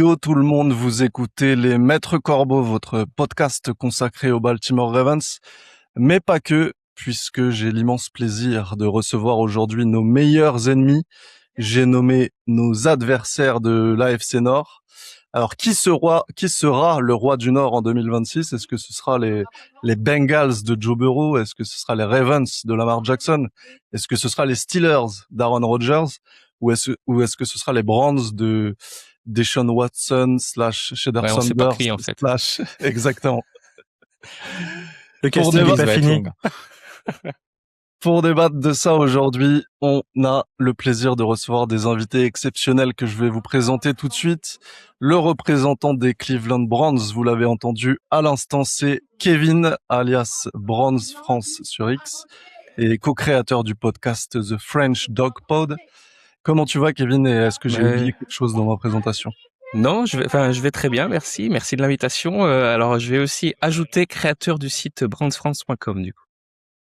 Yo tout le monde, vous écoutez les Maîtres Corbeaux, votre podcast consacré aux Baltimore Ravens, mais pas que, puisque j'ai l'immense plaisir de recevoir aujourd'hui nos meilleurs ennemis. J'ai nommé nos adversaires de l'AFC Nord. Alors, qui sera le roi du Nord en 2026? Est-ce que ce sera les Bengals de Joe Burrow? Est-ce que ce sera les Ravens de Lamar Jackson? Est-ce que ce sera les Steelers d'Aaron Rodgers? Ou est-ce que ce sera les Browns de Deshaun Watson / Shedeur Ouais, on sait pas qui, en fait. / exactement. Le Pour casting n'est débattre- pas fini. Pour débattre de ça aujourd'hui, on a le plaisir de recevoir des invités exceptionnels que je vais vous présenter tout de suite. Le représentant des Cleveland Browns, vous l'avez entendu à l'instant, c'est Kevin, alias Browns France sur X, et co-créateur du podcast The French Dog Pod. Comment tu vas, Kevin, et est-ce que j'ai oublié quelque chose dans ma présentation? Non, je vais très bien, merci de l'invitation. Alors, je vais aussi ajouter créateur du site brandsfrance.com du coup.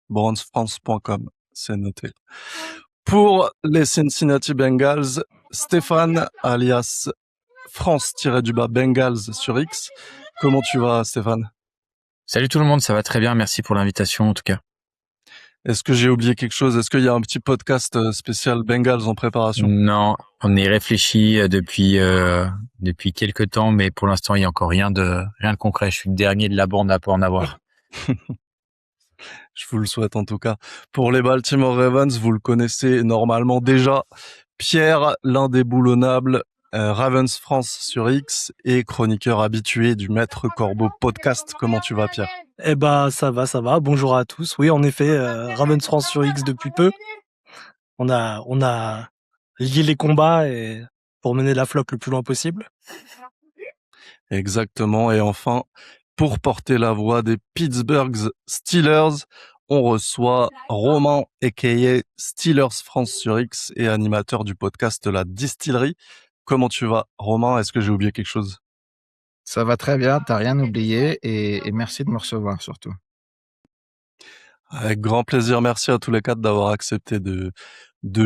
Brandsfrance.com, c'est noté. Pour les Cincinnati Bengals, Stéphane, alias France-Bengals sur X. Comment tu vas, Stéphane? Salut tout le monde, ça va très bien, merci pour l'invitation en tout cas. Est-ce que j'ai oublié quelque chose? Est-ce qu'il y a un petit podcast spécial Bengals en préparation? Non, on y réfléchit depuis quelques temps, mais pour l'instant il y a encore rien de concret. Je suis le dernier de la bande à pas en avoir. Je vous le souhaite en tout cas. Pour les Baltimore Ravens, vous le connaissez normalement déjà. Pierre, l'indéboulonnable, Ravens France sur X et chroniqueur habitué du Maître Corbeau podcast. Comment tu vas, Pierre? Eh ben, ça va. Bonjour à tous. Oui, en effet, Ravens France sur X depuis peu. On a lié les combats et pour mener la flotte le plus loin possible. Exactement. Et enfin, pour porter la voix des Pittsburgh Steelers, on reçoit Romain, a.k.a. Steelers France sur X et animateur du podcast La Distillerie. Comment tu vas, Romain? Est-ce que j'ai oublié quelque chose? Ça va très bien, t'as rien oublié et merci de me recevoir surtout. Avec grand plaisir. Merci à tous les quatre d'avoir accepté de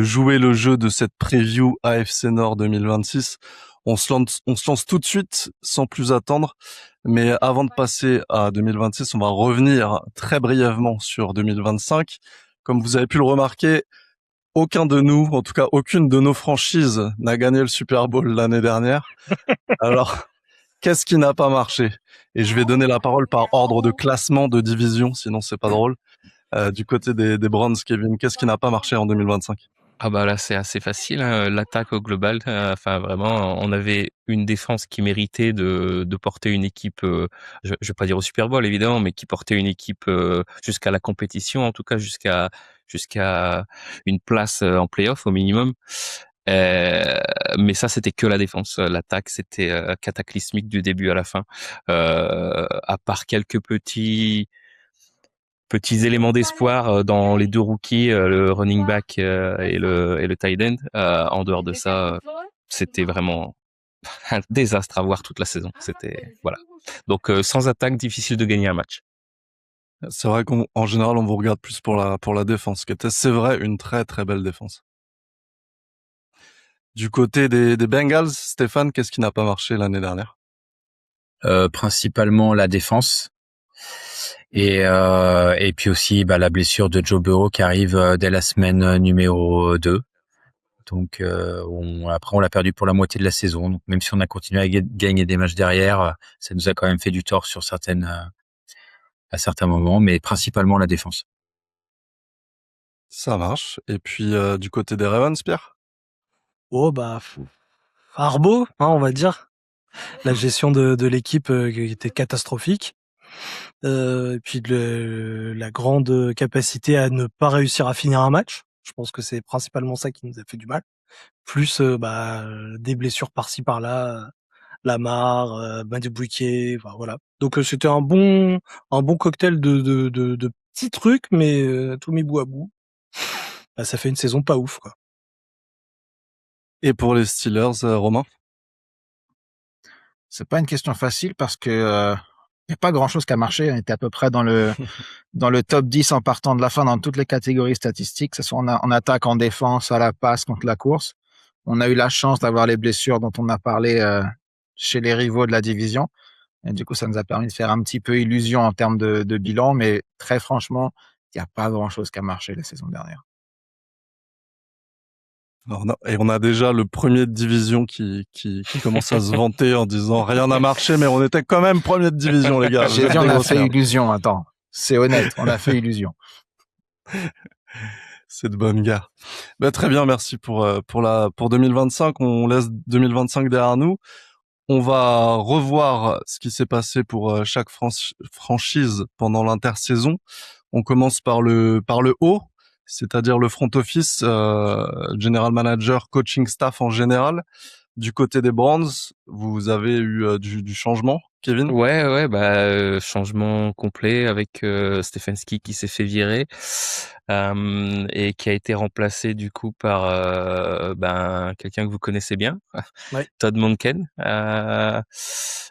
jouer le jeu de cette preview AFC Nord 2026. On se lance tout de suite sans plus attendre. Mais avant de passer à 2026, on va revenir très brièvement sur 2025. Comme vous avez pu le remarquer, aucun de nous, en tout cas aucune de nos franchises n'a gagné le Super Bowl l'année dernière. Alors, qu'est-ce qui n'a pas marché? Et je vais donner la parole par ordre de classement de division, sinon c'est pas drôle. Du côté des Browns, Kevin, qu'est-ce qui n'a pas marché en 2025? Ah bah là, c'est assez facile, hein, l'attaque au global. Enfin, vraiment, on avait une défense qui méritait de porter une équipe, je vais pas dire au Super Bowl évidemment, mais qui portait une équipe jusqu'à la compétition, en tout cas jusqu'à une place en play-off au minimum. Mais ça, c'était que la défense. L'attaque, c'était cataclysmique du début à la fin. À part quelques petits éléments d'espoir dans les deux rookies, le running back et le tight end. En dehors de ça, c'était vraiment un désastre à voir toute la saison. C'était voilà. Donc sans attaque, difficile de gagner un match. C'est vrai qu'en général, on vous regarde plus pour la défense, qui était, c'est vrai, une très très belle défense. Du côté des Bengals, Stéphane, qu'est-ce qui n'a pas marché l'année dernière? Principalement la défense et puis aussi la blessure de Joe Burrow qui arrive dès la semaine numéro 2. Donc après on l'a perdu pour la moitié de la saison. Donc même si on a continué à gagner des matchs derrière, ça nous a quand même fait du tort sur à certains moments, mais principalement la défense. Ça marche. Et puis du côté des Ravens, Pierre? Oh bah, Arbo, hein, on va dire. La gestion de l'équipe qui était catastrophique. Et puis la grande capacité à ne pas réussir à finir un match. Je pense que c'est principalement ça qui nous a fait du mal. Plus des blessures par-ci par-là, Lamar, Madubuike, enfin, voilà. Donc c'était un bon cocktail de petits trucs, mais tout mis bout à bout, ça fait une saison pas ouf, quoi. Et pour les Steelers, Romain? C'est pas une question facile parce que y a pas grand-chose qui a marché. On était à peu près dans le top 10 en partant de la fin dans toutes les catégories statistiques, que ce soit en attaque, en défense, à la passe, contre la course. On a eu la chance d'avoir les blessures dont on a parlé chez les rivaux de la division. Et du coup, ça nous a permis de faire un petit peu illusion en termes de bilan, mais très franchement, il n'y a pas grand-chose qui a marché la saison dernière. Et on a déjà le premier de division qui commence à se vanter en disant rien n'a marché, mais on était quand même premier de division, les gars. J'ai dit on a fait illusion, attends. C'est honnête, on a fait illusion. C'est de bonne guerre. Très bien, merci pour 2025. On laisse 2025 derrière nous. On va revoir ce qui s'est passé pour chaque franchise pendant l'intersaison. On commence par le haut, c'est-à-dire le front office, general manager, coaching staff en général. Du côté des Browns, vous avez eu du changement, Kevin? Ouais, changement complet avec Stefanski qui s'est fait virer et qui a été remplacé du coup par quelqu'un que vous connaissez bien, Ouais. Todd Monken,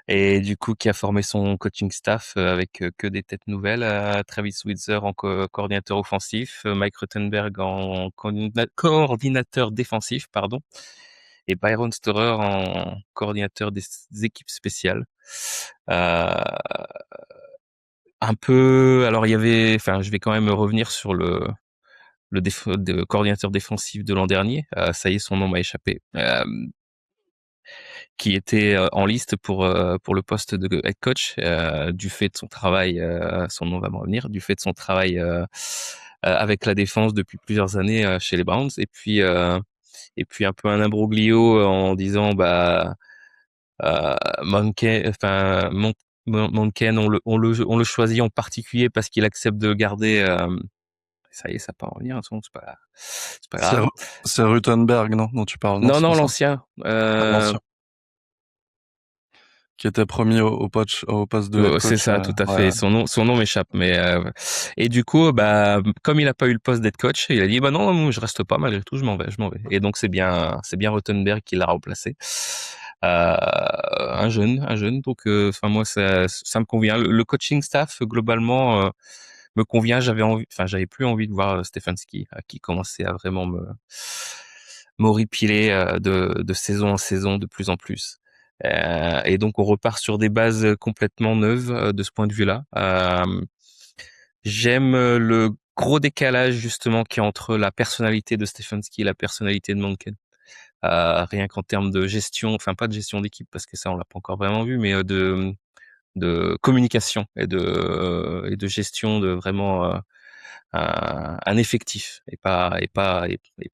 et du coup qui a formé son coaching staff avec que des têtes nouvelles, Travis Switzer en coordinateur offensif, Mike Ruttenberg en coordinateur défensif, pardon. Et Byron Storer en coordinateur des équipes spéciales. Un peu, alors il y avait, enfin, je vais quand même revenir sur le coordinateur défensif de l'an dernier. Ça y est, son nom m'a échappé. Qui était en liste pour le poste de head coach du fait de son travail. Son nom va me revenir. Du fait de son travail avec la défense depuis plusieurs années chez les Browns. Et puis un peu un imbroglio en disant Monken, on le choisit en particulier parce qu'il accepte de garder. Ça y est, ça part en revenir. C'est pas grave. C'est Ruttenberg, non, dont tu parles? Non, l'ancien. L'ancien. Qui était promis au poste de head coach. C'est ça, tout à fait. Son nom m'échappe, mais et du coup, comme il a pas eu le poste d'head coach, il a dit non, je reste pas malgré tout, je m'en vais. Et donc c'est bien Rottenberg qui l'a remplacé. Un jeune. Donc moi ça me convient. Le coaching staff globalement me convient. J'avais plus envie de voir Stefanski qui commençait à vraiment m'horripiler de saison en saison de plus en plus. Et donc on repart sur des bases complètement neuves de ce point de vue-là. J'aime le gros décalage justement qui est entre la personnalité de Stefanski et la personnalité de Monken. Rien qu'en termes de gestion, enfin pas de gestion d'équipe parce que ça on l'a pas encore vraiment vu, mais de communication et de gestion de vraiment un effectif et pas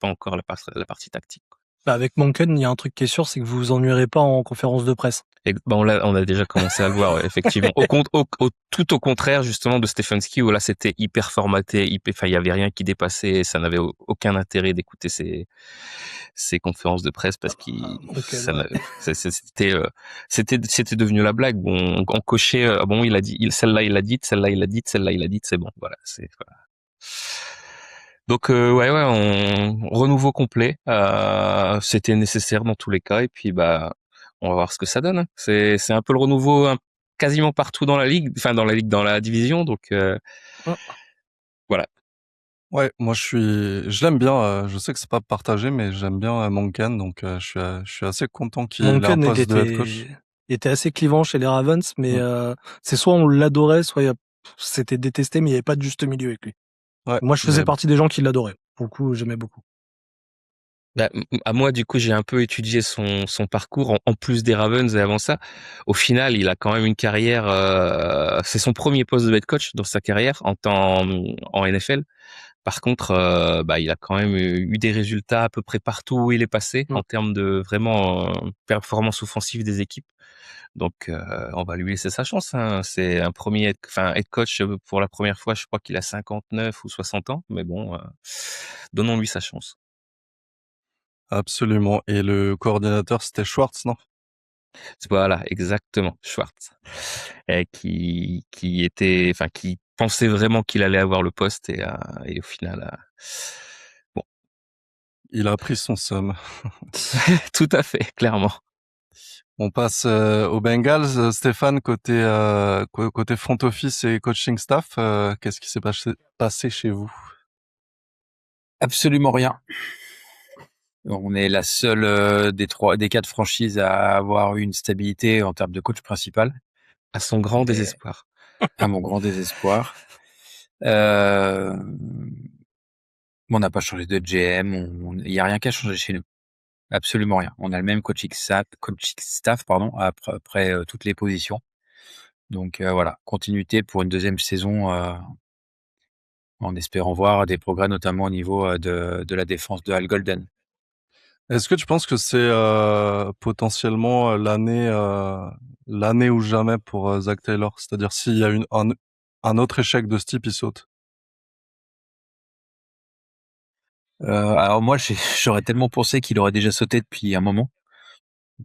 encore la partie tactique. Avec Monken, il y a un truc qui est sûr, c'est que vous vous ennuierez pas en conférence de presse. Et on a déjà commencé à le voir, ouais, effectivement. Tout au contraire, justement, de Stefanski, où là, c'était hyper formaté, il y avait rien qui dépassait, ça n'avait aucun intérêt d'écouter ces conférences de presse parce c'était devenu la blague. Bon, on cochait, il a dit, celle-là, il l'a dite, celle-là, il l'a dite, celle-là, il l'a dite, c'est bon, voilà, voilà. Donc on renouveau complet, c'était nécessaire dans tous les cas et puis on va voir ce que ça donne. C'est un peu le renouveau quasiment partout dans la ligue, dans la division, donc voilà. Ouais, moi je l'aime bien. Je sais que c'est pas partagé, mais j'aime bien Monken, donc je suis assez content qu'il ait un poste de head coach. Il était assez clivant chez les Ravens, mais c'est soit on l'adorait, soit c'était détesté, mais il n'y avait pas de juste milieu avec lui. Ouais, moi, je faisais partie des gens qui l'adoraient. Pour le coup, j'aimais beaucoup. À moi, du coup, j'ai un peu étudié son parcours en plus des Ravens et avant ça. Au final, il a quand même une carrière. C'est son premier poste de head coach dans sa carrière en NFL. Par contre, il a quand même eu des résultats à peu près partout où il est passé en termes de vraiment performance offensive des équipes. Donc, on va lui laisser sa chance. Hein. C'est un premier head coach pour la première fois. Je crois qu'il a 59 ou 60 ans, mais bon, donnons-lui sa chance. Absolument. Et le coordinateur, c'était Schwartz, non? Voilà, exactement, Schwartz, qui pensait vraiment qu'il allait avoir le poste et au final, bon. Il a pris son somme. Tout à fait, clairement. On passe aux Bengals. Stéphane, côté front office et coaching staff, qu'est-ce qui s'est passé chez vous? Absolument rien. On est la seule des 4 franchises à avoir eu une stabilité en termes de coach principal. À son grand Et désespoir. à mon grand désespoir. On n'a pas changé de GM, il y a rien qui a changé chez nous. Absolument rien. On a le même coaching staff, après toutes les positions. Donc voilà, continuité pour une deuxième saison, en espérant voir des progrès, notamment au niveau de la défense de Al Golden. Est-ce que tu penses que c'est potentiellement l'année ou jamais pour Zach Taylor? C'est-à-dire s'il y a un autre échec de ce type, il saute. Alors moi, j'aurais tellement pensé qu'il aurait déjà sauté depuis un moment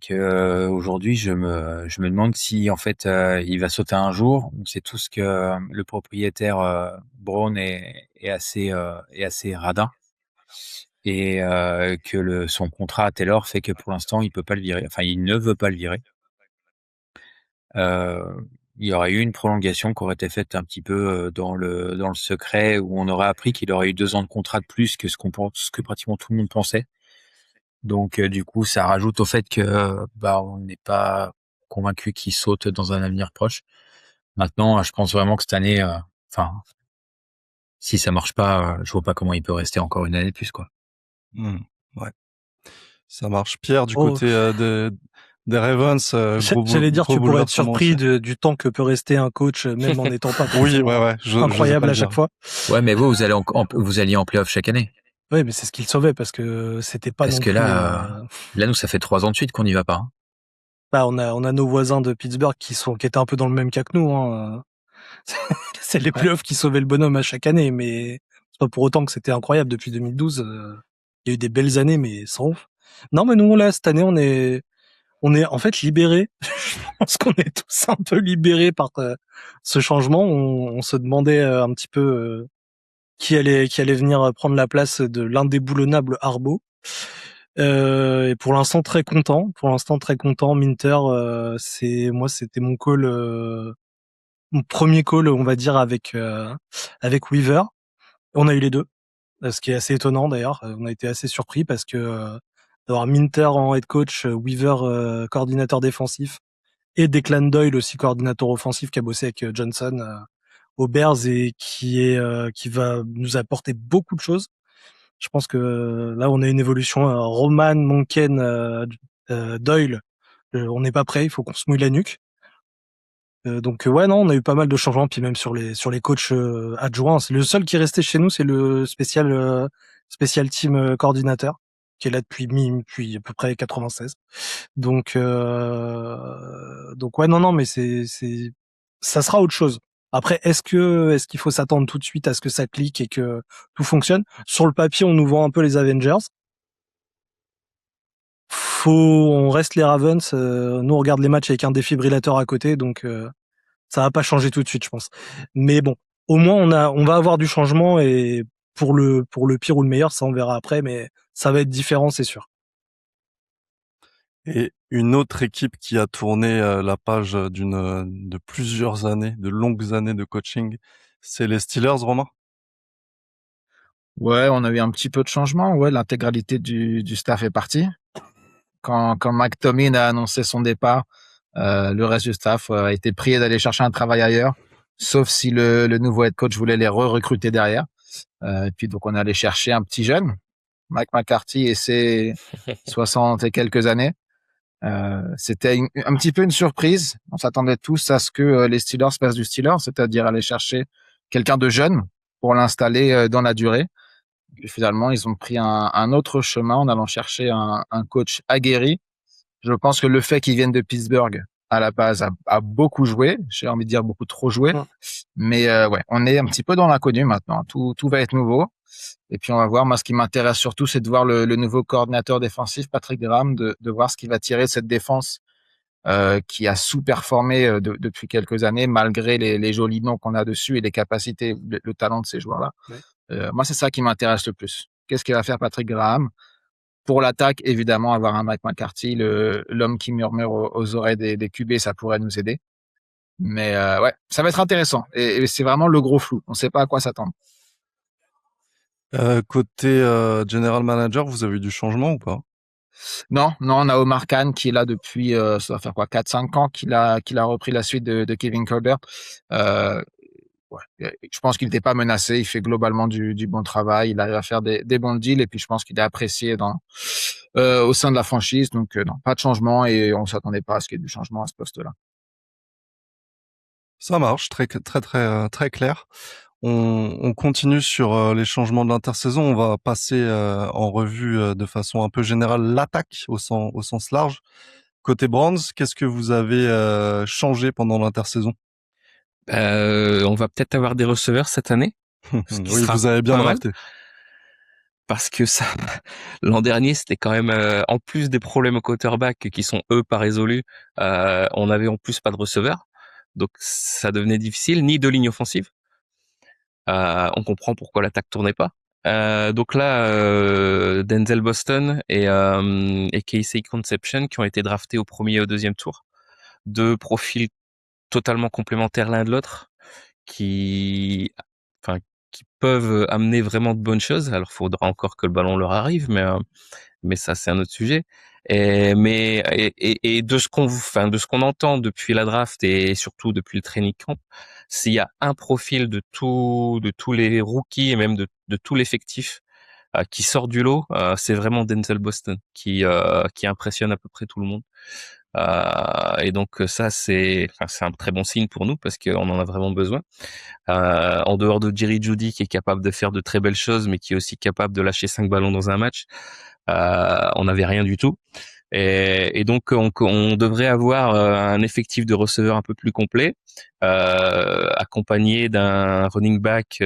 que aujourd'hui, je me demande si en fait il va sauter un jour. On sait tous que le propriétaire Brown est assez radin et que son contrat à Taylor fait que pour l'instant, il peut pas le virer. Enfin, il ne veut pas le virer. Il y aurait eu une prolongation qui aurait été faite un petit peu dans le secret, où on aurait appris qu'il aurait eu 2 ans de contrat de plus que ce que pratiquement tout le monde pensait. Donc du coup, ça rajoute au fait que on n'est pas convaincu qu'il saute dans un avenir proche. Maintenant, je pense vraiment que cette année, si ça marche pas, je vois pas comment il peut rester encore une année de plus, quoi. Ouais, ça marche. Pierre, du Oh, côté des Ravens, j'allais dire, gros tu pourrais être bouleversement aussi. surpris du temps que peut rester un coach, même en n'étant pas Oui, forcément ouais, j'osais incroyable pas le à chaque dire. fois. Ouais, mais vous alliez en playoff chaque année. Oui, mais c'est ce qu'il sauvait parce que c'était pas Parce non que plus. là, nous, ça fait 3 ans de suite qu'on n'y va pas, hein. Bah, on a nos voisins de Pittsburgh qui étaient un peu dans le même cas que nous. Hein. C'est les Ouais. playoffs qui sauvaient le bonhomme à chaque année, mais c'est pas pour autant que c'était incroyable depuis 2012. Il y a eu des belles années, mais sans ouf. Non, mais nous là cette année, on est en fait libérés. Je pense qu'on est tous un peu libérés par ce changement. On se demandait un petit peu qui allait venir prendre la place de l'indéboulonnable Arbo. Et pour l'instant très content. Pour l'instant très content. Minter, c'était mon call, mon premier call, on va dire avec Weaver. On a eu les deux, ce qui est assez étonnant d'ailleurs. On a été assez surpris parce que d'avoir Minter en head coach, Weaver coordinateur défensif et Declan Doyle aussi coordinateur offensif qui a bossé avec Johnson aux Bears et qui va nous apporter beaucoup de choses. Je pense que là on a une évolution Roman, Monken, Doyle. On n'est pas prêt, il faut qu'on se mouille la nuque. Donc ouais non, on a eu pas mal de changements puis même sur les coachs adjoints, c'est le seul qui est resté chez nous, c'est le spécial team coordinateur qui est là depuis à peu près 96. Donc ouais non mais c'est ça sera autre chose. Après est-ce qu'il faut s'attendre tout de suite à ce que ça clique et que tout fonctionne? Sur le papier, on nous vend un peu les Avengers. On reste les Ravens, nous on regarde les matchs avec un défibrillateur à côté donc ça va pas changer tout de suite, je pense. Mais bon, au moins on va avoir du changement et pour le pire ou le meilleur, ça on verra après, mais ça va être différent, c'est sûr. Et une autre équipe qui a tourné la page de plusieurs années, de longues années de coaching, c'est les Steelers, Romain? Ouais, on a eu un petit peu de changement. Ouais, l'intégralité du staff est partie. Quand Mike Tomlin a annoncé son départ, le reste du staff a été prié d'aller chercher un travail ailleurs, sauf si le nouveau head coach voulait les re-recruter derrière. Et puis donc on est allé chercher un petit jeune, Mike McCarthy et ses 60 et quelques années. C'était un petit peu une surprise. On s'attendait tous à ce que les Steelers fassent du Steelers, c'est-à-dire aller chercher quelqu'un de jeune pour l'installer dans la durée. Et finalement, ils ont pris un autre chemin en allant chercher un coach aguerri. Je pense que le fait qu'ils viennent de Pittsburgh à la base a beaucoup joué. J'ai envie de dire beaucoup trop joué. Ouais. Mais ouais, on est un petit peu dans l'inconnu maintenant. Tout va être nouveau. Et puis on va voir. Moi, ce qui m'intéresse surtout, c'est de voir le nouveau coordinateur défensif, Patrick Graham, de voir ce qu'il va tirer de cette défense qui a sous-performé depuis quelques années, malgré les jolis noms qu'on a dessus et les capacités, le talent de ces joueurs-là. Ouais. Moi, c'est ça qui m'intéresse le plus. Qu'est-ce qu'il va faire Patrick Graham? Pour l'attaque, évidemment, avoir un Mike McCarthy, l'homme qui murmure aux oreilles des QB, ça pourrait nous aider. Mais ouais, ça va être intéressant. Et c'est vraiment le gros flou. On ne sait pas à quoi s'attendre. Côté general manager, vous avez eu du changement ou pas? Non, on a Omar Khan qui est là depuis, ça va faire quoi, 4-5 ans qu'il a repris la suite de Kevin Colbert. Ouais, je pense qu'il n'était pas menacé. Il fait globalement du bon travail. Il arrive à faire des bons deals et puis je pense qu'il est apprécié au sein de la franchise. Donc non, pas de changement et on s'attendait pas à ce qu'il y ait du changement à ce poste-là. Ça marche, très clair. On continue sur les changements de l'intersaison. On va passer en revue de façon un peu générale l'attaque au sens large. Côté Brands, qu'est-ce que vous avez changé pendant l'intersaison? On va peut-être avoir des receveurs cette année, ce qui Oui, sera vous avez bien pas mal. drafté. Parce que ça, l'an dernier, c'était quand même, en plus des problèmes au quarterback qui sont eux pas résolus, on avait en plus pas de receveur. Donc ça devenait difficile, ni de ligne offensive. On comprend pourquoi l'attaque tournait pas. Donc là, Denzel Boston et Casey Conception qui ont été draftés au premier et au deuxième tour. Deux profils totalement complémentaires l'un de l'autre, qui, enfin, qui peuvent amener vraiment de bonnes choses. Alors, faudra encore que le ballon leur arrive, mais ça, c'est un autre sujet. Et de ce qu'on entend depuis la draft et surtout depuis le training camp, s'il y a un profil de tous les rookies et même de tout l'effectif qui sort du lot, c'est vraiment Denzel Boston qui impressionne à peu près tout le monde. Et donc ça, c'est un très bon signe pour nous parce qu'on en a vraiment besoin. En dehors de Jerry Jeudy qui est capable de faire de très belles choses, mais qui est aussi capable de lâcher 5 ballons dans un match, on n'avait rien du tout. Et donc on devrait avoir un effectif de receveurs un peu plus complet, accompagné d'un running back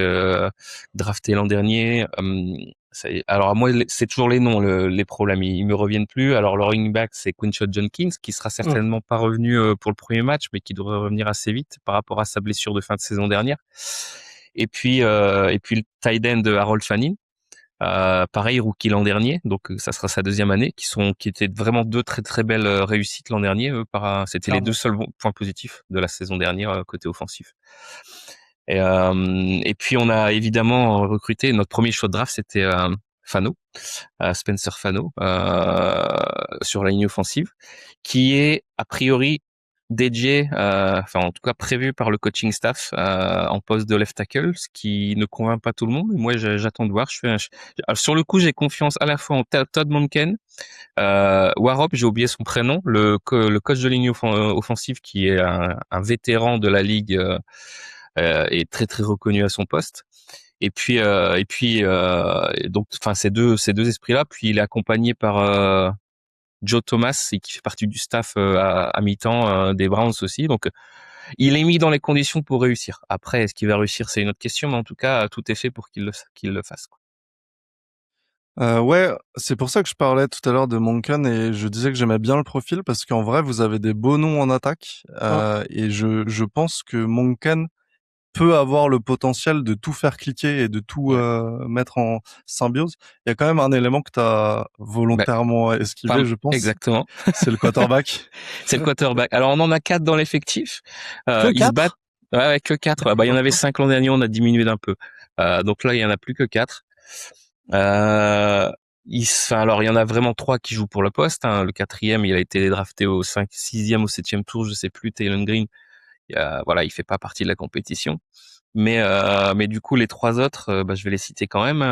drafté l'an dernier. Alors moi, c'est toujours les noms, les problèmes, ils me reviennent plus. Alors le running back, c'est Quinshot Jenkins, qui sera certainement pas revenu pour le premier match, mais qui devrait revenir assez vite par rapport à sa blessure de fin de saison dernière. Et puis le tight end de Harold Fanning. Pareil, rookie l'an dernier, donc ça sera sa deuxième année, qui étaient vraiment deux très très belles réussites l'an dernier. C'était les deux seuls points positifs de la saison dernière côté offensif. Et puis on a évidemment recruté, notre premier choix de draft, c'était Fano, Spencer Fano, sur la ligne offensive, qui est a priori dédié, en tout cas prévu par le coaching staff en poste de left tackle, ce qui ne convainc pas tout le monde. Moi, j'attends de voir. Alors, sur le coup, j'ai confiance à la fois en Todd Monken, Warhop, j'ai oublié son prénom, le coach de ligne offensive qui est un vétéran de la ligue et très très reconnu à son poste. Donc, ces deux esprits-là. Puis il est accompagné par Joe Thomas, qui fait partie du staff à mi-temps des Browns aussi. Donc, il est mis dans les conditions pour réussir. Après, est-ce qu'il va réussir, c'est une autre question, mais en tout cas, tout est fait pour qu'il le fasse, quoi. Ouais, c'est pour ça que je parlais tout à l'heure de Monken et je disais que j'aimais bien le profil parce qu'en vrai, vous avez des beaux noms en attaque et je pense que Monken peut avoir le potentiel de tout faire cliquer et de tout mettre en symbiose. Il y a quand même un élément que tu as volontairement esquivé, je pense. Exactement. C'est le quarterback. C'est le quarterback. Alors, on en a 4 dans l'effectif. Que Ils se 4? battent. Ouais, que 4. Il y en avait 5 l'an dernier, on a diminué d'un peu. Donc là, il y en a plus que 4. Alors, il y en a vraiment 3 qui jouent pour le poste. Le 4e, il a été drafté au 6e, au 7e tour, je sais plus, Taylor Green. Il fait pas partie de la compétition. Mais du coup, les 3 autres, je vais les citer quand même.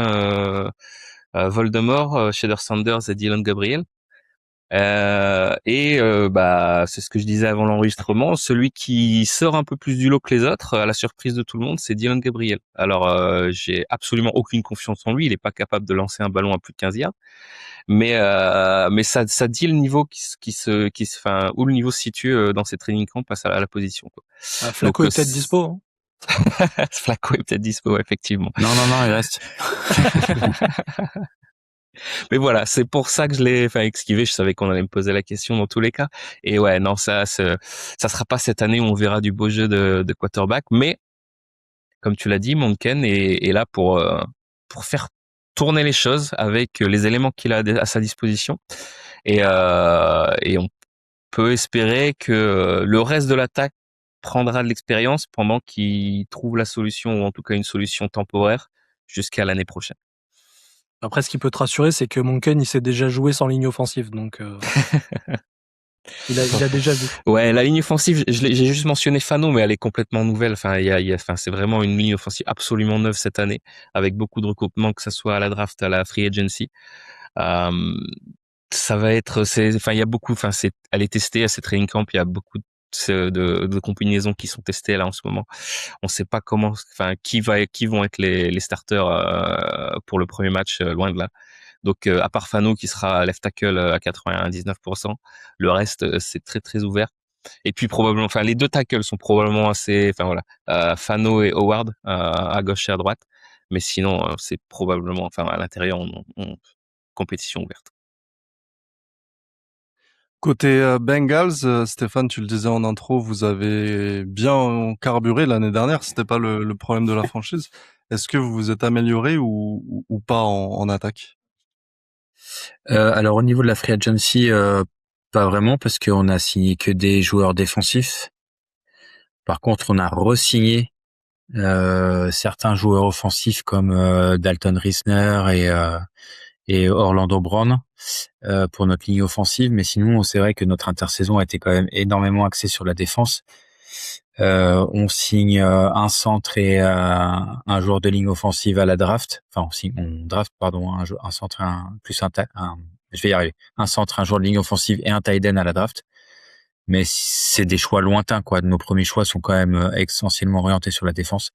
Voldemort, Shader Sanders et Dylan Gabriel. C'est ce que je disais avant l'enregistrement. Celui qui sort un peu plus du lot que les autres, à la surprise de tout le monde, c'est Dylan Gabriel. Alors, j'ai absolument aucune confiance en lui. Il est pas capable de lancer un ballon à plus de 15 yards. Mais ça dit le niveau où le niveau se situe dans ces training camps face à la position, quoi. Flacco est peut-être dispo. Hein. Flacco est peut-être dispo, effectivement. Non, il reste. Mais voilà, c'est pour ça que je l'ai esquivé. Je savais qu'on allait me poser la question dans tous les cas. Et ouais, non, ça sera pas cette année où on verra du beau jeu de quarterback. Mais, comme tu l'as dit, Monken est là pour faire tourner les choses avec les éléments qu'il a à sa disposition. Et on peut espérer que le reste de l'attaque prendra de l'expérience pendant qu'il trouve la solution, ou en tout cas une solution temporaire, jusqu'à l'année prochaine. Après, ce qui peut te rassurer, c'est que Monken, il s'est déjà joué sans ligne offensive, donc il a déjà vu. Ouais, la ligne offensive, j'ai juste mentionné Fano, mais elle est complètement nouvelle. Enfin, enfin, c'est vraiment une ligne offensive absolument neuve cette année, avec beaucoup de recoupements, que ça soit à la draft, à la free agency. Ça va être, enfin, il y a beaucoup, enfin, elle est testée à cette training camp. Il y a beaucoup de combinaisons qui sont testées là en ce moment. On sait pas comment, enfin, qui vont être les starters pour le premier match, loin de là. Donc, à part Fano qui sera left tackle à 99%, le reste c'est très très ouvert. Et puis probablement, enfin, les deux tackles sont probablement assez, enfin voilà, Fano et Howard à gauche et à droite. Mais sinon, c'est probablement, enfin, à l'intérieur, compétition ouverte. Côté Bengals, Stéphane, tu le disais en intro, vous avez bien carburé l'année dernière. C'était pas le problème de la franchise. Est-ce que vous vous êtes amélioré ou pas en attaque? Alors au niveau de la free agency, pas vraiment parce qu'on a signé que des joueurs défensifs. Par contre, on a re-signé certains joueurs offensifs comme Dalton Risner et Orlando Brown pour notre ligne offensive. Mais sinon, c'est vrai que notre intersaison a été quand même énormément axée sur la défense. On signe un centre et un joueur de ligne offensive à la draft. Enfin, on draft, pardon, un centre et je vais y arriver. Un centre, un joueur de ligne offensive et un tight end à la draft. Mais c'est des choix lointains, quoi. Nos premiers choix sont quand même essentiellement orientés sur la défense.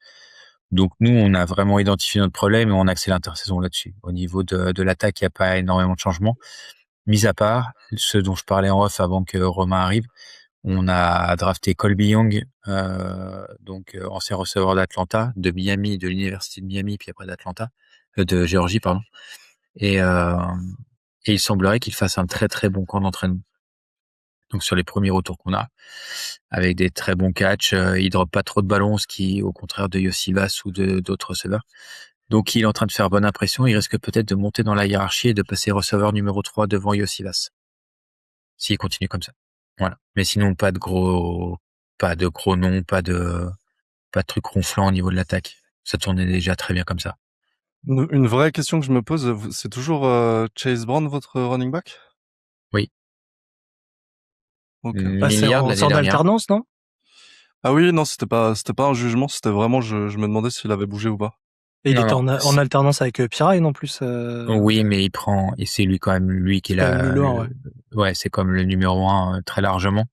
Donc nous, on a vraiment identifié notre problème et on a axé l'intersaison là-dessus. Au niveau de l'attaque, il n'y a pas énormément de changements. Mis à part ce dont je parlais en off avant que Romain arrive, on a drafté Colby Young, ancien receveur d'Atlanta, de Miami, de l'université de Miami, puis après d'Atlanta, de Géorgie, pardon. Et il semblerait qu'il fasse un très très bon camp d'entraînement. Donc sur les premiers retours qu'on a, avec des très bons catchs, il drop pas trop de ballons, ce qui, au contraire de Yossivas ou d'autres receveurs. Donc il est en train de faire bonne impression. Il risque peut-être de monter dans la hiérarchie et de passer receveur numéro 3 devant Yossivas. S'il continue comme ça. Voilà. Mais sinon, pas de gros noms, pas de trucs ronflants au niveau de l'attaque. Ça tournait déjà très bien comme ça. Une vraie question que je me pose, c'est toujours Chase Brown votre running back? Oui. Ok. Bah, c'est Milliard en l'année dernière. alternance, non? Ah oui, non, c'était pas un jugement, c'était vraiment, je me demandais s'il avait bougé ou pas. Et il Non, était non, en alternance avec Pirine en plus. Oui, mais et c'est lui quand même, lui qui est C'est quand même lui le 1, ouais. ouais, c'est comme le numéro 1 très largement.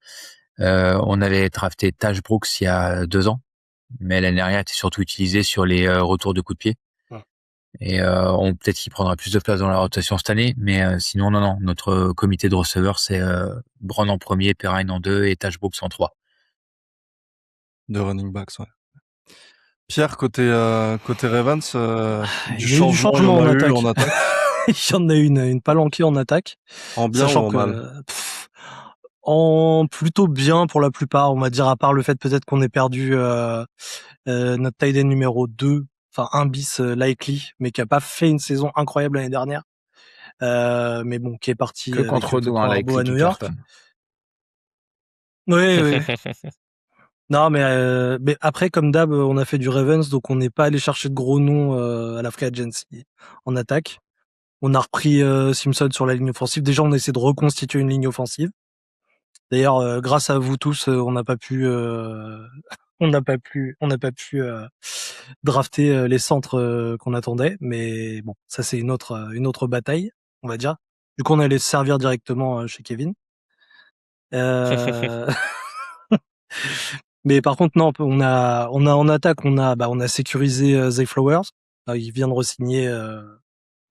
On avait drafté Taj Brooks il y a 2 ans, mais l'année dernière était surtout utilisé sur les retours de coups de pied. Ouais. Et peut-être qu'il prendra plus de place dans la rotation cette année, mais sinon non, notre comité de receveurs c'est Brown en premier, Perrine en 2 et Taj Brooks en 3. De running backs, ouais. Pierre, côté Ravens, Il y a eu du changement il y en en a eu attaque. en attaque. Il y en a eu une palanquée en attaque. En bien Sachant ou en que mal? en plutôt bien pour la plupart, on va dire, à part le fait peut-être qu'on ait perdu notre tight end numéro 2, enfin un bis Likely, mais qui a pas fait une saison incroyable l'année dernière. Mais bon, qui est parti Que avec contre nous, Victor Arbo Likely à New qui York. cartonne. Oui, oui. Non, mais après, comme d'hab, on a fait du Ravens, donc on n'est pas allé chercher de gros noms à la free agency en attaque. On a repris Simpson sur la ligne offensive. Déjà, on a essayé de reconstituer une ligne offensive. D'ailleurs, grâce à vous tous, on n'a pas pu, drafter les centres qu'on attendait. Mais bon, ça c'est une autre bataille, on va dire. Du coup, on allait se servir directement chez Kevin. Euh... Mais par contre, non, on a en attaque, on a sécurisé Zay Flowers. Il vient de re-signer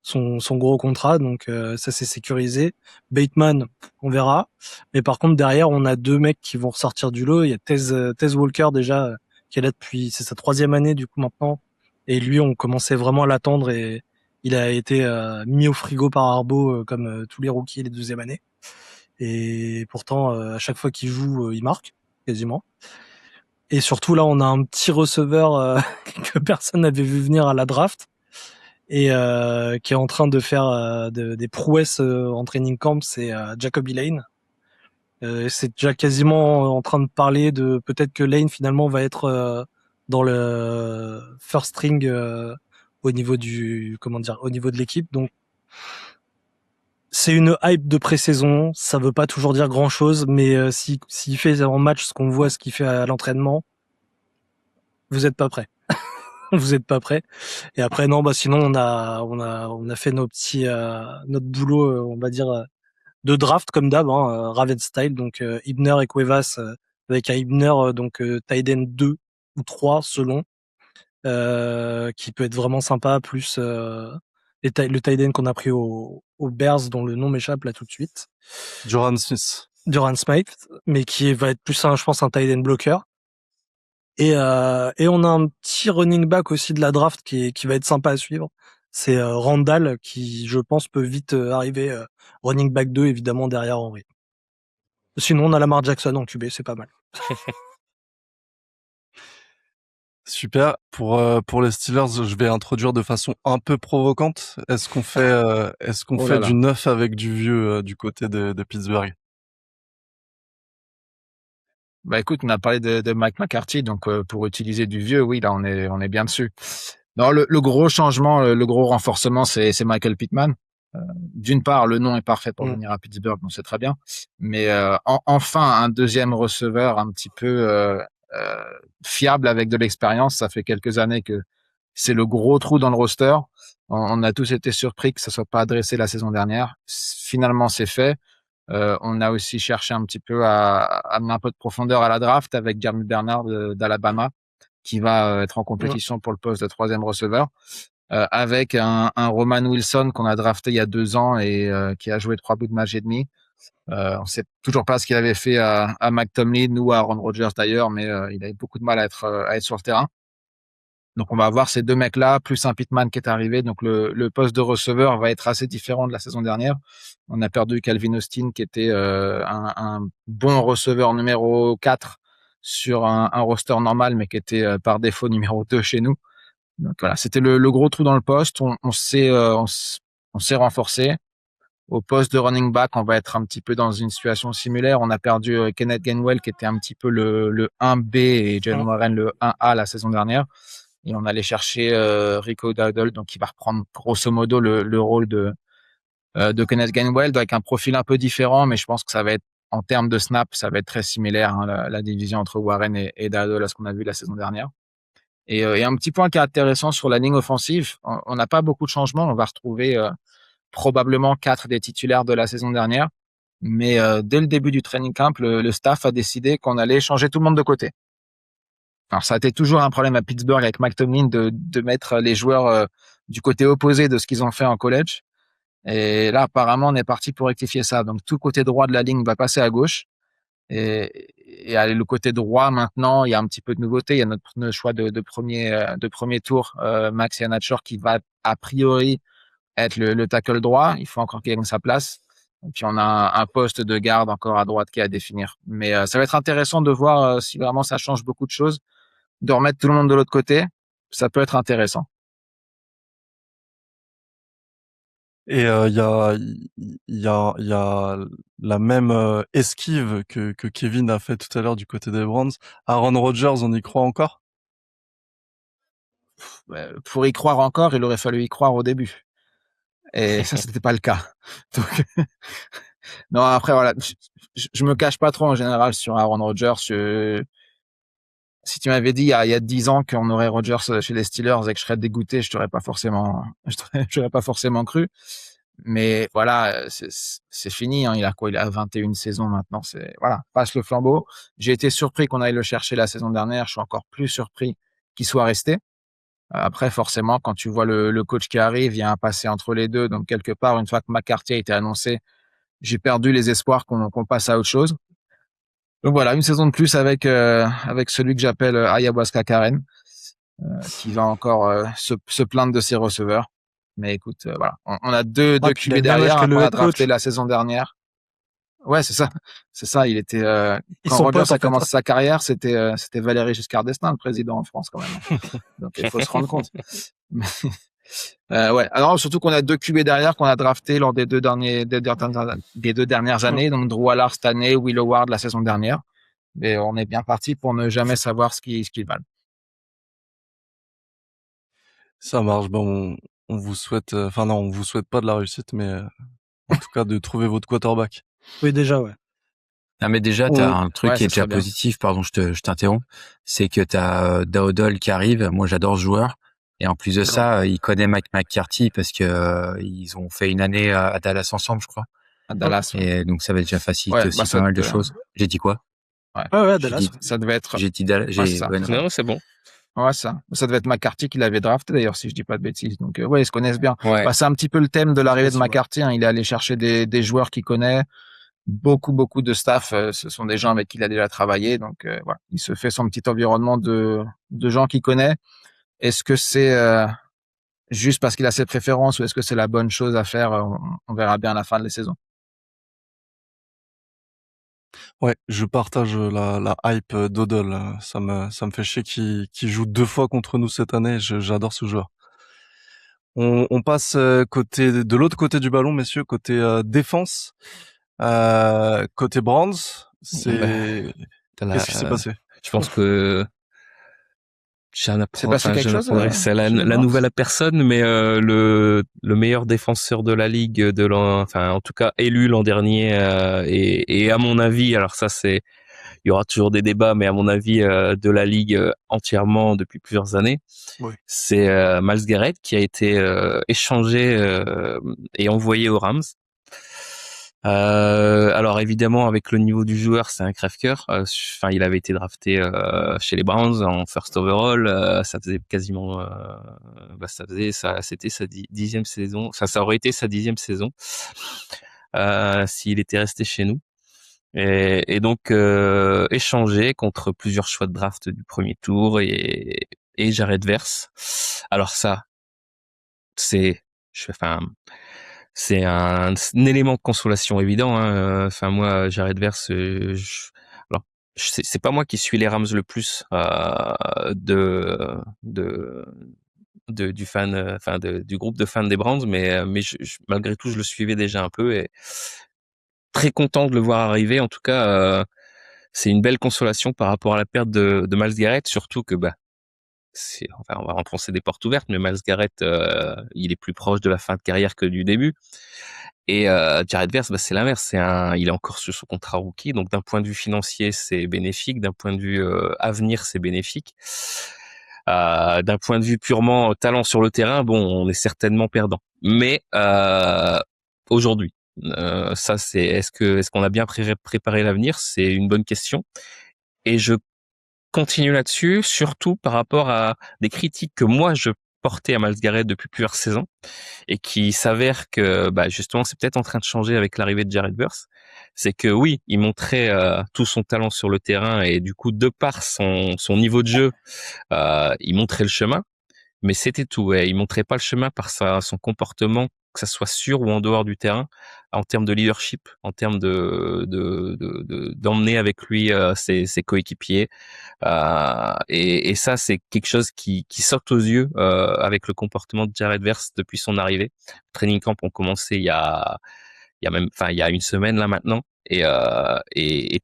son gros contrat, donc ça c'est sécurisé. Bateman, on verra. Mais par contre, derrière, on a 2 mecs qui vont ressortir du lot. Il y a Tez Walker déjà, qui est là depuis, c'est sa 3e année du coup maintenant. Et lui, on commençait vraiment à l'attendre et il a été mis au frigo par Arbo comme tous les rookies les 2e années. Et pourtant, à chaque fois qu'il joue, il marque quasiment. Et surtout là, on a un petit receveur que personne n'avait vu venir à la draft et qui est en train de faire des prouesses en training camp, c'est Jacoby Lane. C'est déjà quasiment en train de parler de peut-être que Lane finalement va être dans le first string au niveau au niveau de l'équipe. Donc, c'est une hype de pré-saison. Ça veut pas toujours dire grand chose, mais s'il fait en match ce qu'on voit, ce qu'il fait à l'entraînement, vous êtes pas prêts. Vous êtes pas prêts. Et après, non, bah, sinon, on a fait notre boulot, on va dire, de draft comme d'hab, hein, Raven style. Donc, Ibner et Cuevas, avec un Ibner, tight end 2 ou 3 selon, qui peut être vraiment sympa, plus, le tight end qu'on a pris aux Bears, dont le nom m'échappe là tout de suite. Joran Smith. Duran Smith, mais qui va être plus je pense, un tight end bloqueur. Et on a un petit running back aussi de la draft qui va être sympa à suivre. C'est Randall qui, je pense, peut vite arriver running back 2, évidemment, derrière Henry. Sinon, on a Lamar Jackson en QB, c'est pas mal. Super. Pour les Steelers, je vais introduire de façon un peu provocante. Est-ce qu'on fait Oh là là. du neuf avec du vieux du côté de Pittsburgh? Bah écoute, on a parlé de Mike McCarthy, donc pour utiliser du vieux, oui, là on est bien dessus. Non, le gros changement, le gros renforcement, c'est Michael Pittman. D'une part, le nom est parfait pour venir à Pittsburgh, on sait très bien, mais enfin un deuxième receveur un petit peu fiable avec de l'expérience. Ça fait quelques années que c'est le gros trou dans le roster. On a tous été surpris que ça soit pas adressé la saison dernière. Finalement, c'est fait. On a aussi cherché un petit peu à amener un peu de profondeur à la draft avec Jeremy Bernard d'Alabama, qui va être en compétition pour le poste de troisième receveur, avec un Roman Wilson qu'on a drafté il y a 2 ans et qui a joué 3 bouts de match et demi. On sait toujours pas ce qu'il avait fait à Mike Tomlin ou à Aaron Rodgers d'ailleurs, mais il avait beaucoup de mal à être sur le terrain. Donc on va avoir ces 2 mecs-là, plus un Pittman qui est arrivé. Donc le poste de receveur va être assez différent de la saison dernière. On a perdu Calvin Austin, qui était un bon receveur numéro 4 sur un roster normal, mais qui était par défaut numéro 2 chez nous. Donc voilà, c'était le gros trou dans le poste. On s'est renforcé. Au poste de running back, on va être un petit peu dans une situation similaire. On a perdu Kenneth Gainwell, qui était un petit peu le 1B, et Jalen Warren le 1A la saison dernière. Et on allait chercher Rico Dowdle, donc qui va reprendre grosso modo le rôle de Kenneth Gainwell, avec un profil un peu différent, mais je pense que ça va être, en termes de snap, ça va être très similaire, hein, la division entre Warren et Dowdle à ce qu'on a vu la saison dernière. Et un petit point qui est intéressant sur la ligne offensive, on n'a pas beaucoup de changements. On va retrouver probablement 4 des titulaires de la saison dernière, mais dès le début du training camp, le staff a décidé qu'on allait changer tout le monde de côté. Alors ça a été toujours un problème à Pittsburgh avec Mike Tomlin de mettre les joueurs du côté opposé de ce qu'ils ont fait en college. Et là, apparemment, on est parti pour rectifier ça. Donc tout côté droit de la ligne va passer à gauche. Et le côté droit, maintenant, il y a un petit peu de nouveauté. Il y a notre choix de premier tour, Max Yanachor, qui va a priori être le tackle droit. Il faut encore qu'il gagne sa place. Et puis on a un poste de garde encore à droite qui est à définir. Mais ça va être intéressant de voir si vraiment ça change beaucoup de choses. De remettre tout le monde de l'autre côté, ça peut être intéressant. Et il y a la même esquive que Kevin a fait tout à l'heure du côté des Browns. Aaron Rodgers, on y croit encore? Pour y croire encore, il aurait fallu y croire au début. Et ça, c'était pas le cas. Donc, non, après, voilà, je me cache pas trop en général sur Aaron Rodgers. Si tu m'avais dit il y a 10 ans qu'on aurait Rodgers chez les Steelers et que je serais dégoûté, je t'aurais pas forcément cru. Mais voilà, c'est fini, hein. Il a quoi? Il a 21 saisons maintenant. Voilà, passe le flambeau. J'ai été surpris qu'on aille le chercher la saison dernière. Je suis encore plus surpris qu'il soit resté. Après, forcément, quand tu vois le coach qui arrive, il y a un passé entre les deux. Donc, quelque part, une fois que McCarthy a été annoncé, j'ai perdu les espoirs qu'on passe à autre chose. Donc voilà, une saison de plus avec celui que j'appelle Ayahuasca Karen, qui va encore se plaindre de ses receveurs. Mais écoute, voilà, on a deux QB derrière qu'on a drafté la saison dernière. Ouais, c'est ça. Il était quand Rodgers a commencé sa carrière, c'était Valéry Giscard d'Estaing, le président en France quand même. Donc il faut se rendre compte. Ouais. Alors surtout qu'on a 2 QB derrière qu'on a drafté lors des 2 dernières années, donc Drew Allard cette année, Will Howard la saison dernière. Mais on est bien parti pour ne jamais savoir ce qu'ils valent. Ça marche. Bon, on vous souhaite, enfin non, on vous souhaite pas de la réussite, mais en tout cas de trouver votre quarterback. Oui, déjà, ouais. Ah, mais déjà, tu as un truc Ouais, qui est ça déjà serait bien. positif, pardon, je t'interromps, c'est que tu as Dowdle qui arrive. Moi, j'adore ce joueur. Et en plus de Grave. ça, il connaît Mike McCarthy parce que ils ont fait une année à Dallas ensemble, je crois. À Dallas, ouais. Et donc, ça va déjà faciliter Ouais, aussi ça pas mal de choses. J'ai dit quoi? ouais. Ouais, J'ai Dallas. dit, Ça devait être, j'ai dit Dallas, ouais, c'est ça. ouais, non. Non, c'est bon. Ouais, ça devait être McCarthy qui l'avait drafté d'ailleurs, si je dis pas de bêtises. Donc, ouais, ils se connaissent bien. Ouais. Bah, c'est un petit peu le thème de l'arrivée de Possible, ouais. McCarthy, hein. Il est allé chercher des joueurs qu'il connaît. Beaucoup de staff, ce sont des gens avec qui il a déjà travaillé. Donc, voilà. Il se fait son petit environnement de gens qu'il connaît. Est-ce que c'est, juste parce qu'il a ses préférences ou est-ce que c'est la bonne chose à faire? On verra bien à la fin de la saison. Ouais, je partage la hype d'Odell. Ça me fait chier qu'il joue 2 fois contre nous cette année. J'adore ce joueur. On passe de l'autre côté du ballon, messieurs, côté défense. Côté Browns, qu'est-ce qui s'est passé? Je pense que C'est passé quelque je chose, n'apprendrai c'est chez les la Browns? nouvelle à personne, mais le meilleur défenseur de la ligue enfin en tout cas élu l'an dernier et à mon avis, alors ça c'est il y aura toujours des débats, mais à mon avis de la ligue entièrement depuis plusieurs années, Oui. c'est Myles Garrett qui a été échangé et envoyé aux Rams. Alors évidemment avec le niveau du joueur c'est un crève-cœur. Enfin il avait été drafté chez les Browns en first overall. Ça faisait quasiment c'était sa 10e saison. Ça aurait été sa 10e saison s'il était resté chez nous. Et donc échangé contre plusieurs choix de draft du premier tour et Jared Verse. Alors ça enfin c'est un élément de consolation évident. Hein. Enfin moi, Jared Verse, alors c'est pas moi qui suis les Rams le plus du fan, enfin du groupe de fans des Browns, mais malgré tout, je le suivais déjà un peu et très content de le voir arriver. En tout cas, c'est une belle consolation par rapport à la perte de Myles Garrett, surtout que enfin, on va enfoncer des portes ouvertes, mais Myles Garrett, il est plus proche de la fin de carrière que du début. Et Jared Verse, c'est l'inverse. Il est encore sur son contrat rookie, donc d'un point de vue financier, c'est bénéfique. D'un point de vue avenir, c'est bénéfique. D'un point de vue purement talent sur le terrain, bon, on est certainement perdant. Mais aujourd'hui, ça, est-ce qu'on a bien préparé l'avenir? C'est une bonne question. Et je continue là-dessus, surtout par rapport à des critiques que moi je portais à Myles Garrett depuis plusieurs saisons et qui s'avère que justement c'est peut-être en train de changer avec l'arrivée de Jared Verse. C'est que oui, il montrait tout son talent sur le terrain et du coup de par son niveau de jeu, il montrait le chemin, mais c'était tout. Ouais. Il montrait pas le chemin par son comportement, que ça soit sur ou en dehors du terrain, en termes de leadership, en termes d'emmener avec lui ses coéquipiers. Et ça, c'est quelque chose qui saute aux yeux avec le comportement de Jared Verse depuis son arrivée. Training camp ont commencé il y a une semaine là maintenant. Et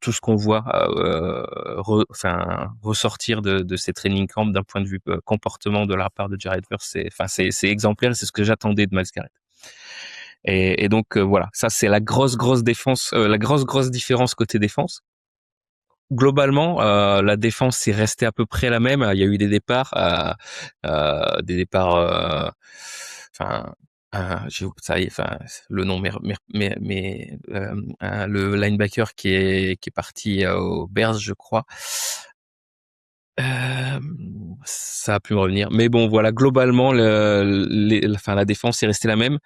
tout ce qu'on voit ressortir de ces training camps d'un point de vue comportement de la part de Jared Verse, c'est exemplaire, c'est ce que j'attendais de Myles Garrett. Et donc voilà, ça c'est la grosse défense, la grosse différence côté défense. Globalement, la défense est restée à peu près la même. Il y a eu des départs, enfin, ça y est, enfin, le nom, le linebacker qui est parti aux Bears, je crois. Ça a pu me revenir, mais bon, voilà, globalement, la défense est restée la même,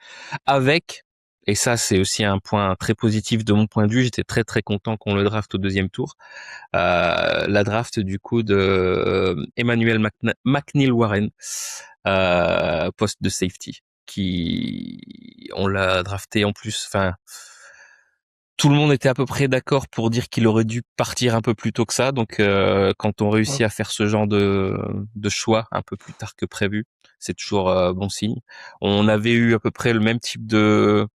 avec, et ça c'est aussi un point très positif de mon point de vue. J'étais très très content qu'on le draft au 2e tour. La draft du coup de Emmanuel McNeil Warren, poste de safety, qui on l'a drafté en plus. Enfin, tout le monde était à peu près d'accord pour dire qu'il aurait dû partir un peu plus tôt que ça. Donc, quand on réussit à faire ce genre de choix un peu plus tard que prévu, c'est toujours bon signe. On avait eu à peu près le même type de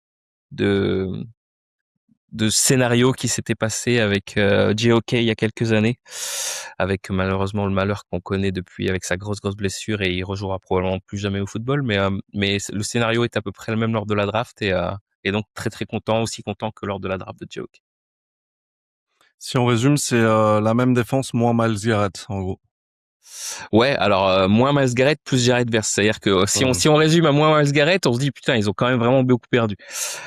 scénario qui s'était passé avec JOK il y a quelques années, avec malheureusement le malheur qu'on connaît depuis avec sa grosse blessure, et il rejouera probablement plus jamais au football, mais le scénario est à peu près le même lors de la draft, et donc très très content, aussi content que lors de la draft de JOK. Si on résume, c'est la même défense, moins Myles Garrett, en gros. Ouais, alors moins Myles Garrett, plus Jared Verse. C'est-à-dire que si on résume à moins Myles Garrett, on se dit putain, ils ont quand même vraiment beaucoup perdu.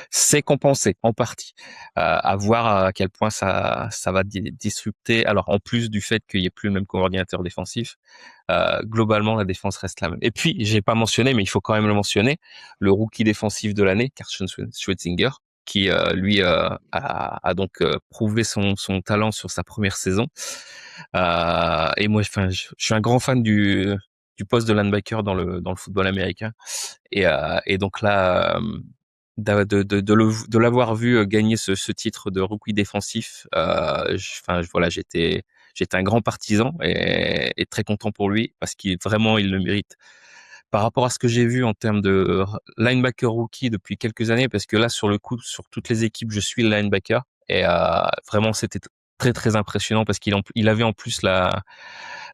C'est compensé en partie. À voir à quel point ça va disrupter. Alors en plus du fait qu'il y ait plus le même coordinateur défensif, globalement la défense reste la même. Et puis j'ai pas mentionné, mais il faut quand même le mentionner, le rookie défensif de l'année, Carson Schwetzinger, qui lui a donc prouvé son talent sur sa première saison. Et moi, enfin, je suis un grand fan du poste de linebacker dans le football américain, et donc là, de l'avoir vu gagner ce titre de rookie défensif, voilà, j'étais un grand partisan, et très content pour lui, parce qu'il vraiment il le mérite. Par rapport à ce que j'ai vu en termes de linebacker rookie depuis quelques années, parce que là, sur le coup, sur toutes les équipes, je suis le linebacker, et vraiment c'était très très impressionnant, parce qu'il avait en plus la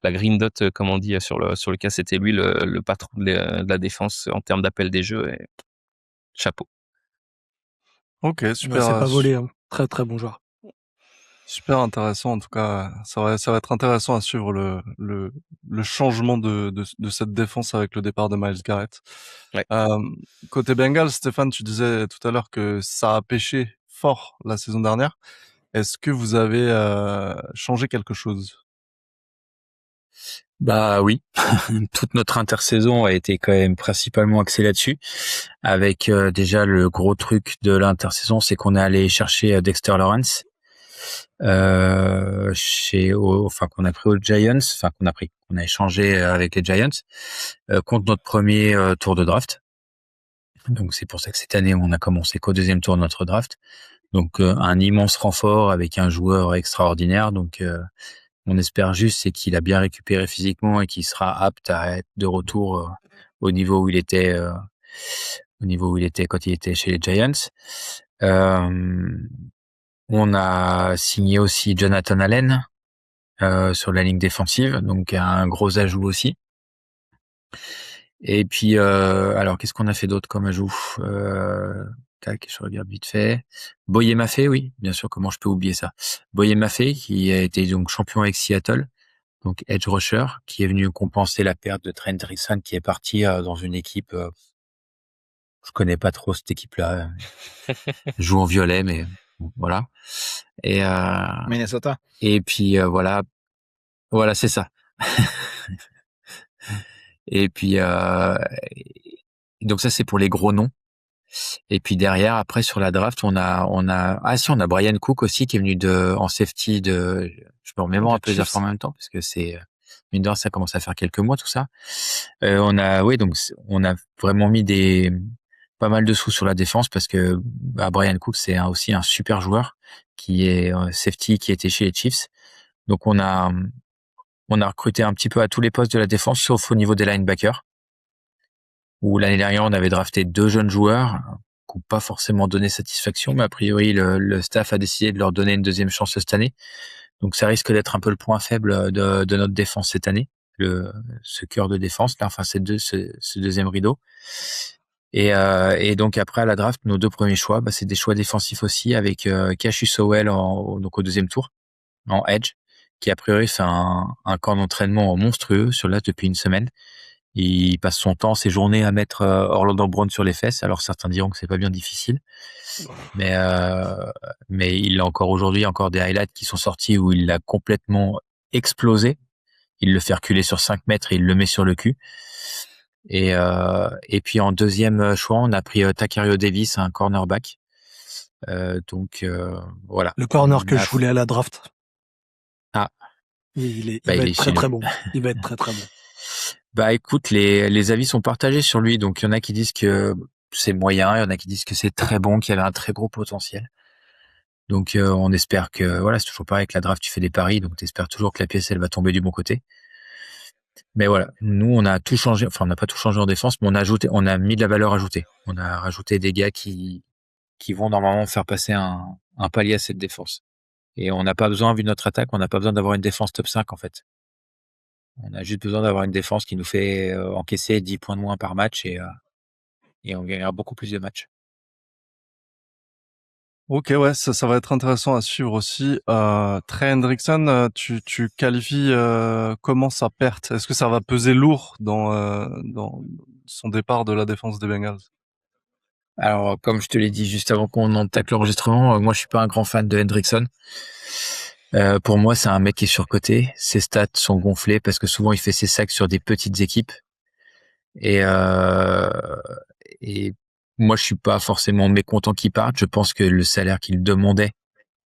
green dot, comme on dit sur le cas, c'était lui le patron de la défense en termes d'appel des jeux, et chapeau. Ok, Ouais, super. c'est pas volé, hein. Très très bon joueur. Super intéressant, en tout cas. Ça va être intéressant à suivre le changement de cette défense avec le départ de Myles Garrett. Ouais. Côté Bengals, Stéphane, tu disais tout à l'heure que ça a pêché fort la saison dernière. Est-ce que vous avez changé quelque chose? Bah oui, toute notre intersaison a été quand même principalement axée là-dessus, avec déjà le gros truc de l'intersaison, c'est qu'on est allé chercher Dexter Lawrence, qu'on a pris aux Giants, qu'on a échangé avec les Giants contre notre premier tour de draft. Donc c'est pour ça que cette année on a commencé qu'au deuxième tour de notre draft. Donc un immense renfort avec un joueur extraordinaire. Donc on espère juste c'est qu'il a bien récupéré physiquement et qu'il sera apte à être de retour au niveau où il était quand il était chez les Giants. On a signé aussi Jonathan Allen sur la ligne défensive, donc un gros ajout aussi. Et puis alors qu'est-ce qu'on a fait d'autre comme ajout? Tac, je regarde vite fait. Boye Maffei, oui, bien sûr, comment je peux oublier ça. Boye Maffei, qui a été donc champion avec Seattle, donc edge rusher, qui est venu compenser la perte de Trent Richardson, qui est parti dans une équipe. Je connais pas trop cette équipe-là. Joue en violet, mais bon, voilà. Et Minnesota. et puis voilà, c'est ça. Et puis donc ça c'est pour les gros noms. Et puis derrière, après sur la draft, on a Brian Cook aussi qui est venu en safety je me remémore un peu les affaires en même temps parce que c'est mine de rien, ça commence à faire quelques mois tout ça. On a vraiment mis pas mal de sous sur la défense parce que Brian Cook c'est aussi un super joueur qui est safety qui était chez les Chiefs. Donc on a recruté un petit peu à tous les postes de la défense sauf au niveau des linebackers. Où l'année dernière, on avait drafté 2 jeunes joueurs qui n'ont pas forcément donné satisfaction, mais a priori, le staff a décidé de leur donner une deuxième chance cette année. Donc, ça risque d'être un peu le point faible de notre défense cette année, ce cœur de défense, là, enfin, ce deuxième rideau. Et donc, après, à la draft, nos 2 premiers choix, c'est des choix défensifs aussi, avec Cassius Howell donc au deuxième tour, en edge, qui a priori fait un camp d'entraînement monstrueux depuis une semaine. Il passe son temps, ses journées à mettre Orlando Brown sur les fesses. Alors certains diront que c'est pas bien difficile, mais il a encore aujourd'hui des highlights qui sont sortis où il l'a complètement explosé. Il le fait reculer sur 5 mètres et il le met sur le cul. Et puis en deuxième choix, on a pris Tacario Davis, un cornerback. Donc voilà. Le corner que je voulais à la draft. Ah. Il va être très très bon. Il va être très très bon. Bah écoute, les avis sont partagés sur lui. Donc il y en a qui disent que c'est moyen, il y en a qui disent que c'est très bon, qu'il a un très gros potentiel. Donc on espère que c'est toujours pareil avec la draft, tu fais des paris, donc tu espères toujours que la pièce elle va tomber du bon côté. Mais voilà, nous on a tout changé, enfin on n'a pas tout changé en défense, mais on a mis de la valeur ajoutée. On a rajouté des gars qui vont normalement faire passer un un palier à cette défense. Et on n'a pas besoin, vu notre attaque, on n'a pas besoin d'avoir une défense top 5 en fait. On a juste besoin d'avoir une défense qui nous fait encaisser 10 points de moins par match et on gagnera beaucoup plus de matchs. Ok, ouais, ça va être intéressant à suivre aussi. Trey Hendrickson, tu qualifies comment sa perte? Est-ce que ça va peser lourd dans son départ de la défense des Bengals? Alors, comme je te l'ai dit juste avant qu'on entaque l'enregistrement, moi je suis pas un grand fan de Hendrickson. Pour moi, c'est un mec qui est surcoté. Ses stats sont gonflés parce que souvent il fait ses sacs sur des petites équipes. Et moi, je suis pas forcément mécontent qu'il parte. Je pense que le salaire qu'il demandait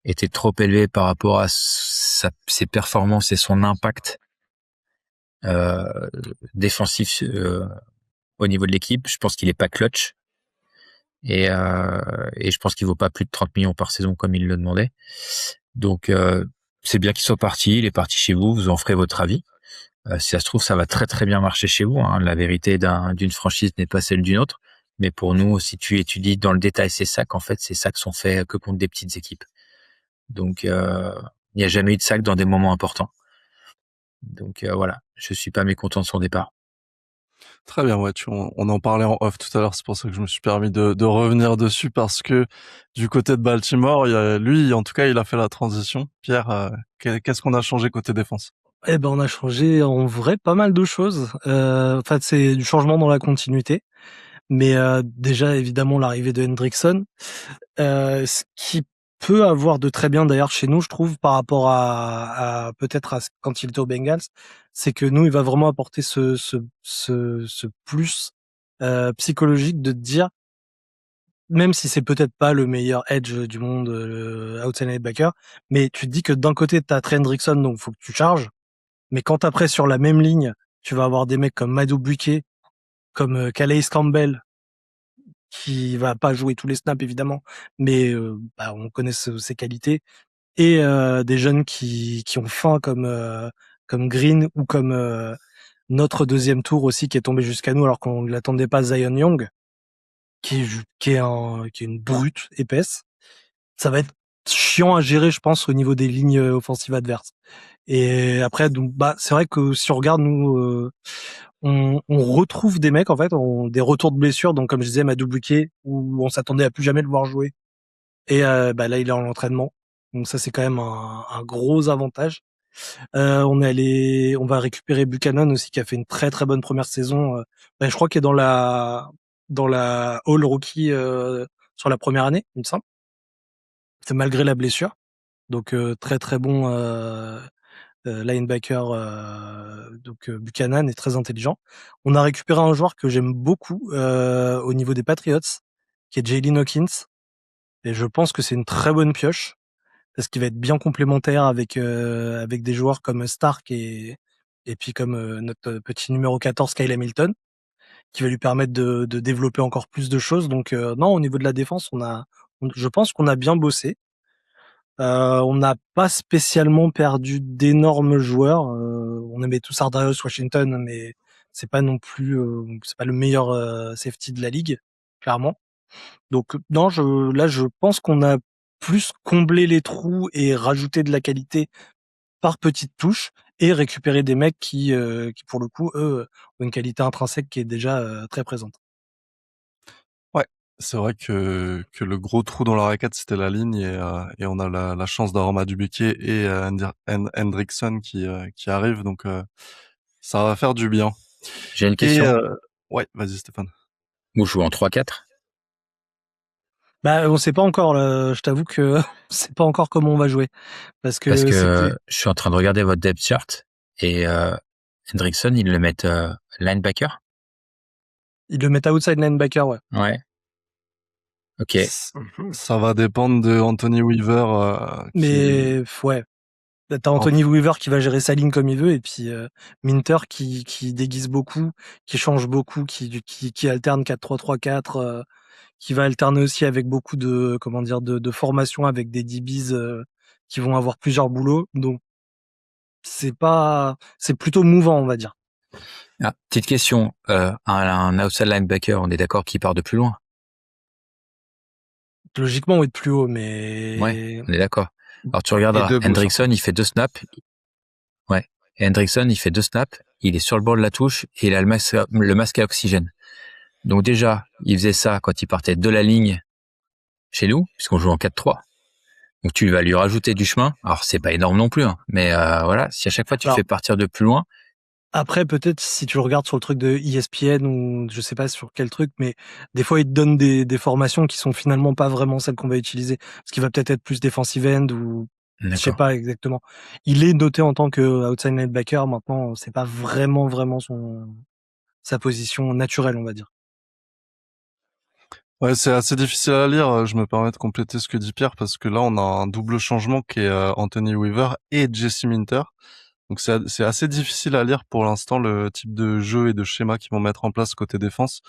était trop élevé par rapport à ses performances et son impact défensif au niveau de l'équipe. Je pense qu'il est pas clutch et je pense qu'il vaut pas plus de 30 millions par saison comme il le demandait. Donc c'est bien qu'il soit parti. Il est parti chez vous. Vous en ferez votre avis. Si ça se trouve, ça va très très bien marcher chez vous. Hein. La vérité d'une franchise n'est pas celle d'une autre. Mais pour nous, si tu étudies dans le détail ces sacs, en fait, ces sacs sont faits que contre des petites équipes. Donc, il n'y a jamais eu de sac dans des moments importants. Donc voilà, je suis pas mécontent de son départ. Très bien, ouais, on en parlait en off tout à l'heure, c'est pour ça que je me suis permis de revenir dessus, parce que du côté de Baltimore, lui, en tout cas, il a fait la transition. Pierre, qu'est-ce qu'on a changé côté défense? Eh ben, on a changé en vrai pas mal de choses. En fait, c'est du changement dans la continuité. Mais déjà, évidemment, l'arrivée de Hendrickson. Ce qui peut avoir de très bien d'ailleurs chez nous, je trouve, par rapport à peut-être à quand il était aux Bengals, c'est que nous, il va vraiment apporter ce plus psychologique de te dire, même si c'est peut-être pas le meilleur edge du monde, le outside linebacker, mais tu te dis que d'un côté, t'as Trey Hendrickson, donc faut que tu charges, mais quand après sur la même ligne, tu vas avoir des mecs comme Madou Buquet, comme Calais Campbell, qui va pas jouer tous les snaps évidemment, mais on connaît ses qualités, et des jeunes qui ont faim comme Green ou comme notre deuxième tour aussi qui est tombé jusqu'à nous alors qu'on ne l'attendait pas, Zion Young, qui est une brute épaisse. Ça va être chiant à gérer, je pense, au niveau des lignes offensives adverses. Et après, donc, c'est vrai que si on regarde, nous, on retrouve des mecs, en fait, des retours de blessures. Donc, comme je disais, Madou Buquet, où on s'attendait à plus jamais le voir jouer. Et là, il est en entraînement. Donc ça, c'est quand même un gros avantage. On va récupérer Buchanan aussi, qui a fait une très très bonne première saison. Je crois qu'il est dans la All Rookie sur la première année, il me semble. C'est malgré la blessure. Donc très très bon linebacker. Donc Buchanan est très intelligent. On a récupéré un joueur que j'aime beaucoup au niveau des Patriots, qui est Jalen Hawkins. Et je pense que c'est une très bonne pioche, parce qu'il va être bien complémentaire avec des joueurs comme Stark et puis comme notre petit numéro 14, Kyle Hamilton, qui va lui permettre de développer encore plus de choses. Donc non, au niveau de la défense, je pense qu'on a bien bossé. On n'a pas spécialement perdu d'énormes joueurs. On aimait tous Ardarius Washington, mais c'est pas non plus c'est pas le meilleur safety de la ligue, clairement. Donc non, là je pense qu'on a plus comblé les trous et rajouté de la qualité par petites touches, et récupérer des mecs qui pour le coup, eux, ont une qualité intrinsèque qui est déjà très présente. Ouais, c'est vrai que le gros trou dans la raquette, c'était la ligne, et on a la chance d'avoir Madou Buquet et Hendrickson qui arrivent, donc ça va faire du bien. J'ai une Et question. ouais, vas-y Stéphane. Vous jouez en 3-4 ? On sait pas encore, je t'avoue que on sait pas encore comment on va jouer, parce Parce que que je suis en train de regarder votre depth chart et Hendrickson, ils le mettent linebacker. ils le mettent outside linebacker, ouais. Ouais. Ok. Ça va dépendre de Anthony Weaver, Mais ouais, t'as Anthony Weaver qui va gérer sa ligne comme il veut, et puis Minter qui déguise beaucoup, qui change beaucoup, qui alterne 4-3-3-4, qui va alterner aussi avec beaucoup de de formation avec des DBs qui vont avoir plusieurs boulots. Donc c'est plutôt mouvant, on va dire. Ah, petite question. Un outside linebacker, on est d'accord qu'il part de plus loin. Logiquement, oui, de plus haut, Ouais, mais on est d'accord. Alors tu Et regarderas, debout, surtout. Hendrickson, il fait 2 snaps. Ouais. Et Hendrickson, il fait 2 snaps. Il est sur le bord de la touche et il a le masque à oxygène. Donc déjà, il faisait ça quand il partait de la ligne chez nous, puisqu'on joue en 4-3. Donc tu vas lui rajouter du chemin. Alors c'est pas énorme non plus, hein, mais voilà, si à chaque fois tu le Alors, fais partir de plus loin, après, peut-être, si tu le regardes sur le truc de ESPN ou je sais pas sur quel truc, mais des fois, ils te donnent des formations qui sont finalement pas vraiment celles qu'on va utiliser. Ce qui va peut-être être plus defensive end ou je sais d'accord. pas exactement. Il est noté en tant que outside linebacker. Maintenant, c'est pas vraiment sa position naturelle, on va dire. Ouais, c'est assez difficile à lire. Je me permets de compléter ce que dit Pierre parce que là, on a un double changement qui est Anthony Weaver et Jesse Minter. Donc c'est assez difficile à lire pour l'instant le type de jeu et de schéma qu'ils vont mettre en place côté défense.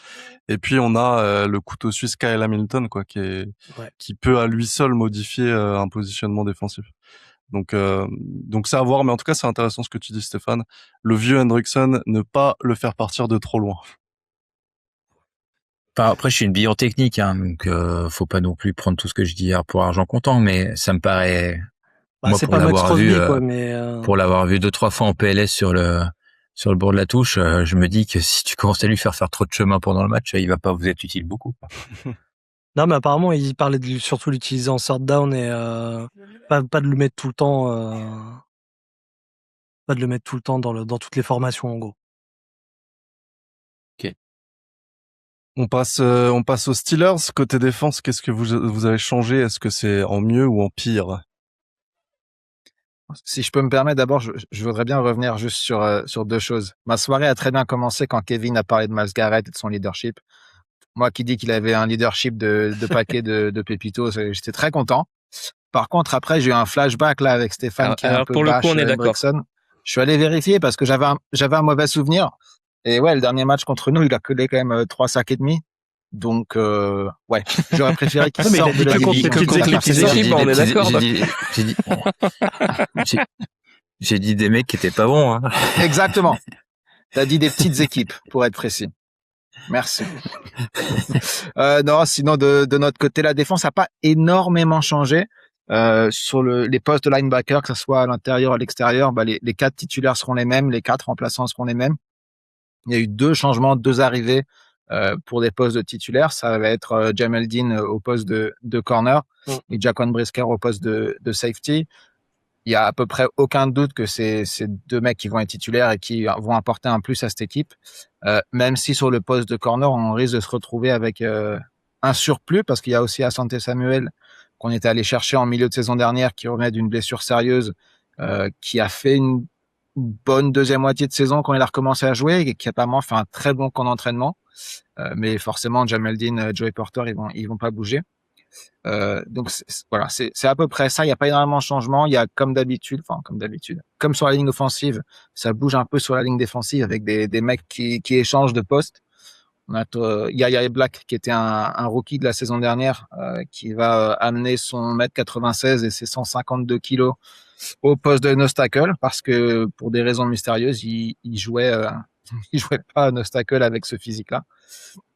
Et puis on a le couteau suisse Kyle Hamilton quoi, Ouais. qui peut à lui seul modifier un positionnement défensif. Donc c'est à voir, mais en tout cas c'est intéressant ce que tu dis Stéphane. Le vieux Hendrickson, ne pas le faire partir de trop loin. Enfin, après, je suis une bille en technique, hein, donc faut pas non plus prendre tout ce que je dis pour argent comptant, mais ça me paraît, Bah, moi, c'est pas Max Crosby, quoi, mais pour l'avoir vu 2-3 fois en PLS sur le bord de la touche, je me dis que si tu commences à lui faire trop de chemin pendant le match, il va pas vous être utile beaucoup. non, mais apparemment, il parlait de surtout l'utiliser en third down et pas de le mettre tout le temps, pas de le mettre tout le temps dans toutes les formations, en gros. On passe aux Steelers. Côté défense, qu'est-ce que vous avez changé? Est-ce que c'est en mieux ou en pire? Si je peux me permettre, d'abord, je voudrais bien revenir juste sur deux choses. Ma soirée a très bien commencé quand Kevin a parlé de Myles Garrett et de son leadership. Moi qui dis qu'il avait un leadership de paquet de pépitos, j'étais très content. Par contre, après, j'ai eu un flashback là avec Stéphane qui est un Alors peu pour le coup, bash on est d'accord. Hendrickson. Je suis allé vérifier parce que j'avais un mauvais souvenir. Et ouais, le dernier match contre nous, il a collé quand même 3 sacs et demi. Donc, ouais, j'aurais préféré qu'il Non, mais il a sorte de dit la que contre division. les petites Ça équipes, part il ça. est on est d'accord. J'ai dit des mecs qui étaient pas bons, hein. Exactement. T'as dit des petites équipes, pour être précis. Merci. Non, sinon de notre côté, la défense n'a pas énormément changé. Sur les postes de linebacker, que ce soit à l'intérieur ou à l'extérieur, bah, les 4 titulaires seront les mêmes, les 4 remplaçants seront les mêmes. Il y a eu 2 changements, 2 arrivées pour des postes de titulaires. Ça va être Jamel Dean au poste de corner et Jaquan Brisker au poste de safety. Il y a à peu près aucun doute que c'est 2 mecs qui vont être titulaires et qui vont apporter un plus à cette équipe. Même si sur le poste de corner, on risque de se retrouver avec un surplus parce qu'il y a aussi Asante Samuel qu'on était allé chercher en milieu de saison dernière qui revenait d'une blessure sérieuse, qui a fait une bonne deuxième moitié de saison quand il a recommencé à jouer et qui a apparemment fait un très bon camp d'entraînement. Mais forcément, Jamel Dean, Joey Porter, ils vont pas bouger. Donc voilà, c'est à peu près ça. Il n'y a pas énormément de changement. Il y a comme d'habitude, comme sur la ligne offensive, ça bouge un peu sur la ligne défensive avec des mecs qui échangent de poste. On a Yaya Black qui était un rookie de la saison dernière, qui va amener son 1m96 et ses 152 kilos au poste de nose tackle parce que pour des raisons mystérieuses, il jouait pas nose tackle avec ce physique-là.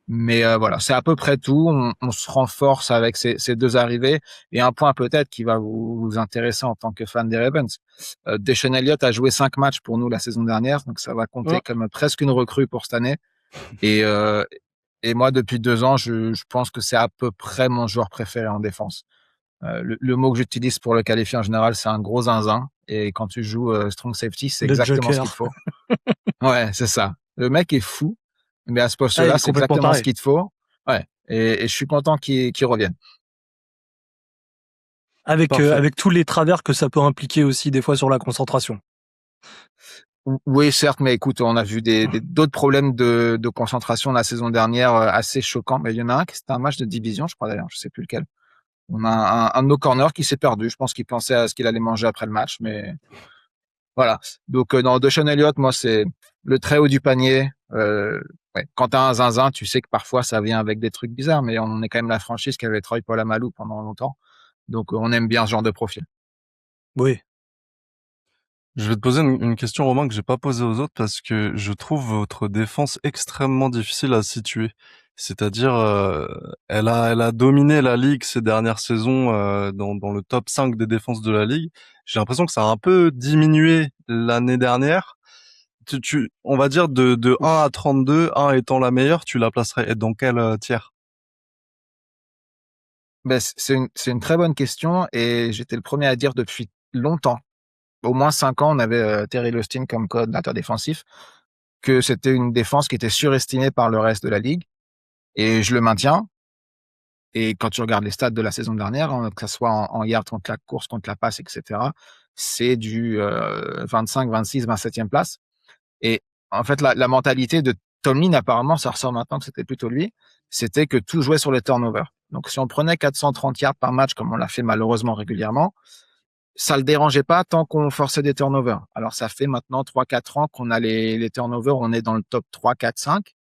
Mais voilà, c'est à peu près tout. On se renforce avec ces 2 arrivées. Et un point peut-être qui va vous intéresser en tant que fan des Ravens. Deshaun Elliott a joué 5 matchs pour nous la saison dernière, donc ça va compter comme presque une recrue pour cette année. Et moi, depuis 2 ans, je pense que c'est à peu près mon joueur préféré en défense. Le mot que j'utilise pour le qualifier en général, c'est un gros zinzin. Et quand tu joues strong safety, c'est exactement ce qu'il faut. Ouais, c'est ça. Le mec est fou. Mais à ce poste-là, c'est exactement ce qu'il te faut. Ouais. Et je suis content qu'il revienne. Avec tous les travers que ça peut impliquer aussi des fois sur la concentration. Oui, certes, mais écoute, on a vu d'autres problèmes de concentration la saison dernière assez choquants. Mais il y en a un c'était un match de division, je crois d'ailleurs, je sais plus lequel. On a un de nos corners qui s'est perdu. Je pense qu'il pensait à ce qu'il allait manger après le match, mais voilà. Donc non, Deshaun Elliott, moi c'est le très haut du panier. Ouais. Quand t'as un zinzin, tu sais que parfois ça vient avec des trucs bizarres, mais on est quand même la franchise qui avait Troy Polamalu pendant longtemps. Donc on aime bien ce genre de profil. Oui. Je vais te poser une question, Romain, que j'ai pas posée aux autres parce que je trouve votre défense extrêmement difficile à situer. C'est-à-dire, elle a dominé la ligue ces dernières saisons dans le top 5 des défenses de la ligue. J'ai l'impression que ça a un peu diminué l'année dernière. On va dire de 1 à 32, 1 étant la meilleure, tu la placerais dans quel tiers? Ben, c'est une très bonne question et j'étais le premier à dire depuis longtemps, au moins 5 ans, on avait Terry Lostin comme coordinateur défensif, que c'était une défense qui était surestimée par le reste de la ligue et je le maintiens. Et quand tu regardes les stats de la saison dernière, hein, que ça soit en yards contre la course, contre la passe, etc., c'est du 25, 26, 27e place. Et en fait, la mentalité de Tomlin, apparemment, ça ressort maintenant que c'était plutôt lui, c'était que tout jouait sur les turnovers. Donc, si on prenait 430 yards par match, comme on l'a fait malheureusement régulièrement, ça le dérangeait pas tant qu'on forçait des turnovers. Alors, ça fait maintenant 3-4 ans qu'on a les turnovers, on est dans le top 3, 4, 5,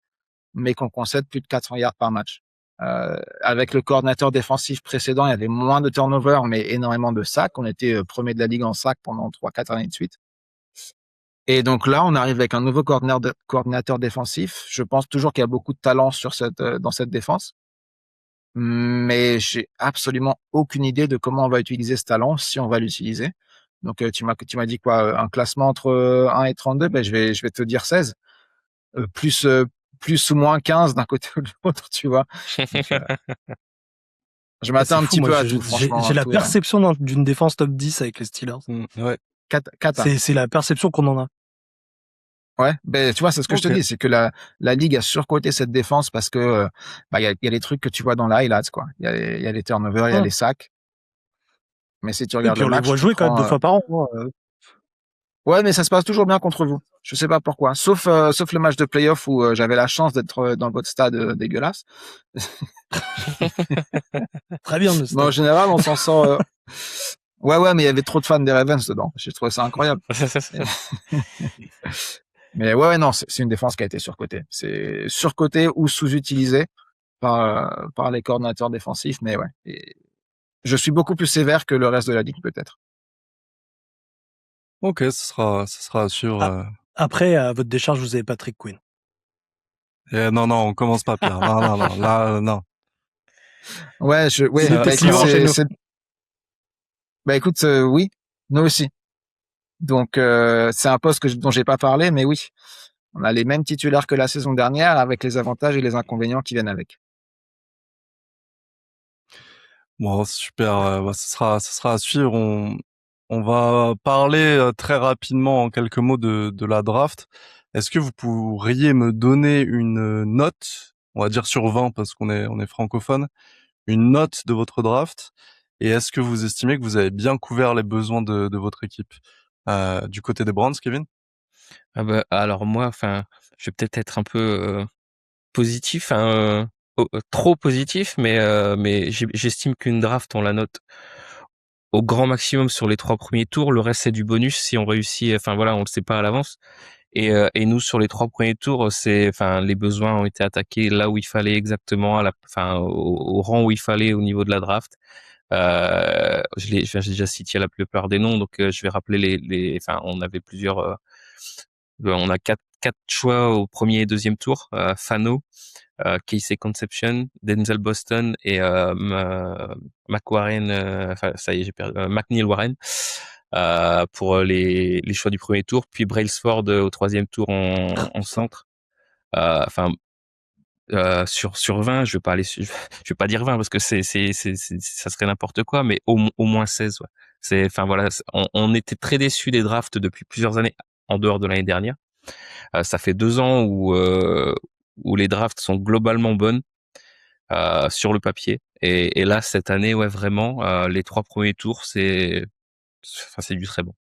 mais qu'on concède plus de 400 yards par match. Avec le coordinateur défensif précédent, il y avait moins de turnovers, mais énormément de sacs. On était premier de la ligue en sacs pendant 3-4 années de suite. Et donc là, on arrive avec un nouveau coordinateur défensif. Je pense toujours qu'il y a beaucoup de talent dans cette défense, mais j'ai absolument aucune idée de comment on va utiliser ce talent, si on va l'utiliser. Donc tu m'as dit quoi, un classement entre 1 et 32, ben je vais te dire 16. Plus plus ou moins 15 d'un côté ou de l'autre, tu vois. Donc, je Ah, m'attends c'est un fou, petit moi peu à tout, franchement. j'ai la Tout est perception d'une défense top 10 avec les Steelers. Ouais. cata. C'est la perception qu'on en a. Ouais, ben tu vois, c'est ce que je te Ok. dis, c'est que la ligue a surcoté cette défense parce que bah il y a les trucs que tu vois dans les highlights, quoi. Il y a les turnovers, il y a Hum. les sacs, mais si tu Et regardes puis le on les match, voit tu jouer quand même 2 prends fois par an, hein. ouais, mais ça se passe toujours bien contre vous. Je sais pas pourquoi, sauf le match de playoff où j'avais la chance d'être dans votre stade dégueulasse. Très bien le Mais en stade. général, on s'en sort ouais, mais il y avait trop de fans des Ravens dedans. J'ai trouvé ça incroyable. Mais ouais, non, c'est une défense qui a été surcotée. C'est surcoté ou sous-utilisé par les coordinateurs défensifs, mais ouais. Et je suis beaucoup plus sévère que le reste de la ligue, peut-être. Ok, ce sera à suivre. Ah, après, à votre décharge, vous avez Patrick Quinn. Non, non, on commence pas, Pierre. Non, non, non, là, non. Ouais, Il ouais, était bah si écoute, fort chez nous. bah écoute, oui, nous aussi. Donc, c'est un poste dont j'ai pas parlé, mais oui. On a les mêmes titulaires que la saison dernière, avec les avantages et les inconvénients qui viennent avec. Bon, super. Bah, ce sera à suivre. On va parler très rapidement en quelques mots de la draft. Est-ce que vous pourriez me donner une note, on va dire sur 20 parce on est francophone, une note de votre draft? Et est-ce que vous estimez que vous avez bien couvert les besoins de votre équipe? Du côté des Browns, Kevin? Ah bah, alors moi, enfin, je vais peut-être être un peu positif, hein, trop positif, mais j'estime qu'une draft, on la note au grand maximum sur les 3 premiers tours. Le reste, c'est du bonus si on réussit. Enfin voilà, on le sait pas à l'avance. Et nous, sur les 3 premiers tours, enfin, les besoins ont été attaqués là où il fallait exactement, enfin, au rang où il fallait au niveau de la draft. J'ai déjà cité la plupart des noms, donc je vais rappeler enfin, on avait plusieurs. On a quatre choix au premier et deuxième tour. Fano, Casey Conception, Denzel Boston et McWarren. Enfin, ça y est, j'ai perdu. McNeil Warren. Pour les choix du premier tour, puis Brailsford au troisième tour en centre. Enfin, sur 20, je vais pas aller, je vais pas dire 20 parce que ça serait n'importe quoi, mais au moins 16. Ouais. Enfin voilà, on était très déçus des drafts depuis plusieurs années en dehors de l'année dernière. Ça fait 2 ans où les drafts sont globalement bonnes sur le papier, et là cette année, ouais, vraiment, les 3 premiers tours, enfin, c'est du très bon.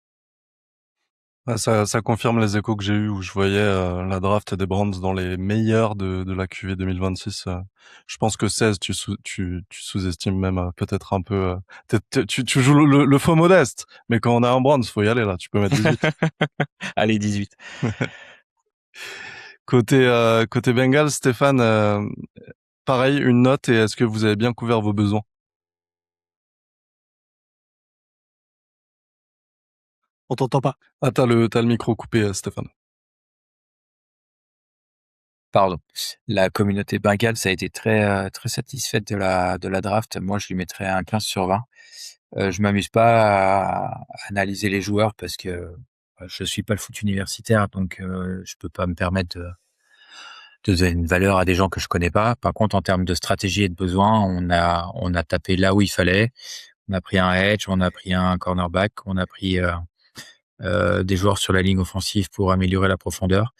Ouais, ça confirme les échos que j'ai eus où je voyais la draft des Browns dans les meilleurs de la QV 2026. Je pense que 16, tu sous-estimes même peut-être un peu. Tu joues le faux modeste, mais quand on a un Browns, faut y aller là. Tu peux mettre 18. Allez, 18. Côté Bengals, Stéphane, pareil, une note et est-ce que vous avez bien couvert vos besoins? On t'entend pas. Ah, t'as le micro coupé, Stéphane. Pardon. La communauté Bengals a été très satisfaite de la draft. Moi, je lui mettrais un 15/20. Je m'amuse pas à analyser les joueurs parce que je suis pas le foot universitaire, donc je peux pas me permettre de donner une valeur à des gens que je connais pas. Par contre, en termes de stratégie et de besoin, on a tapé là où il fallait. On a pris un edge, on a pris un cornerback, on a pris des joueurs sur la ligne offensive pour améliorer la profondeur.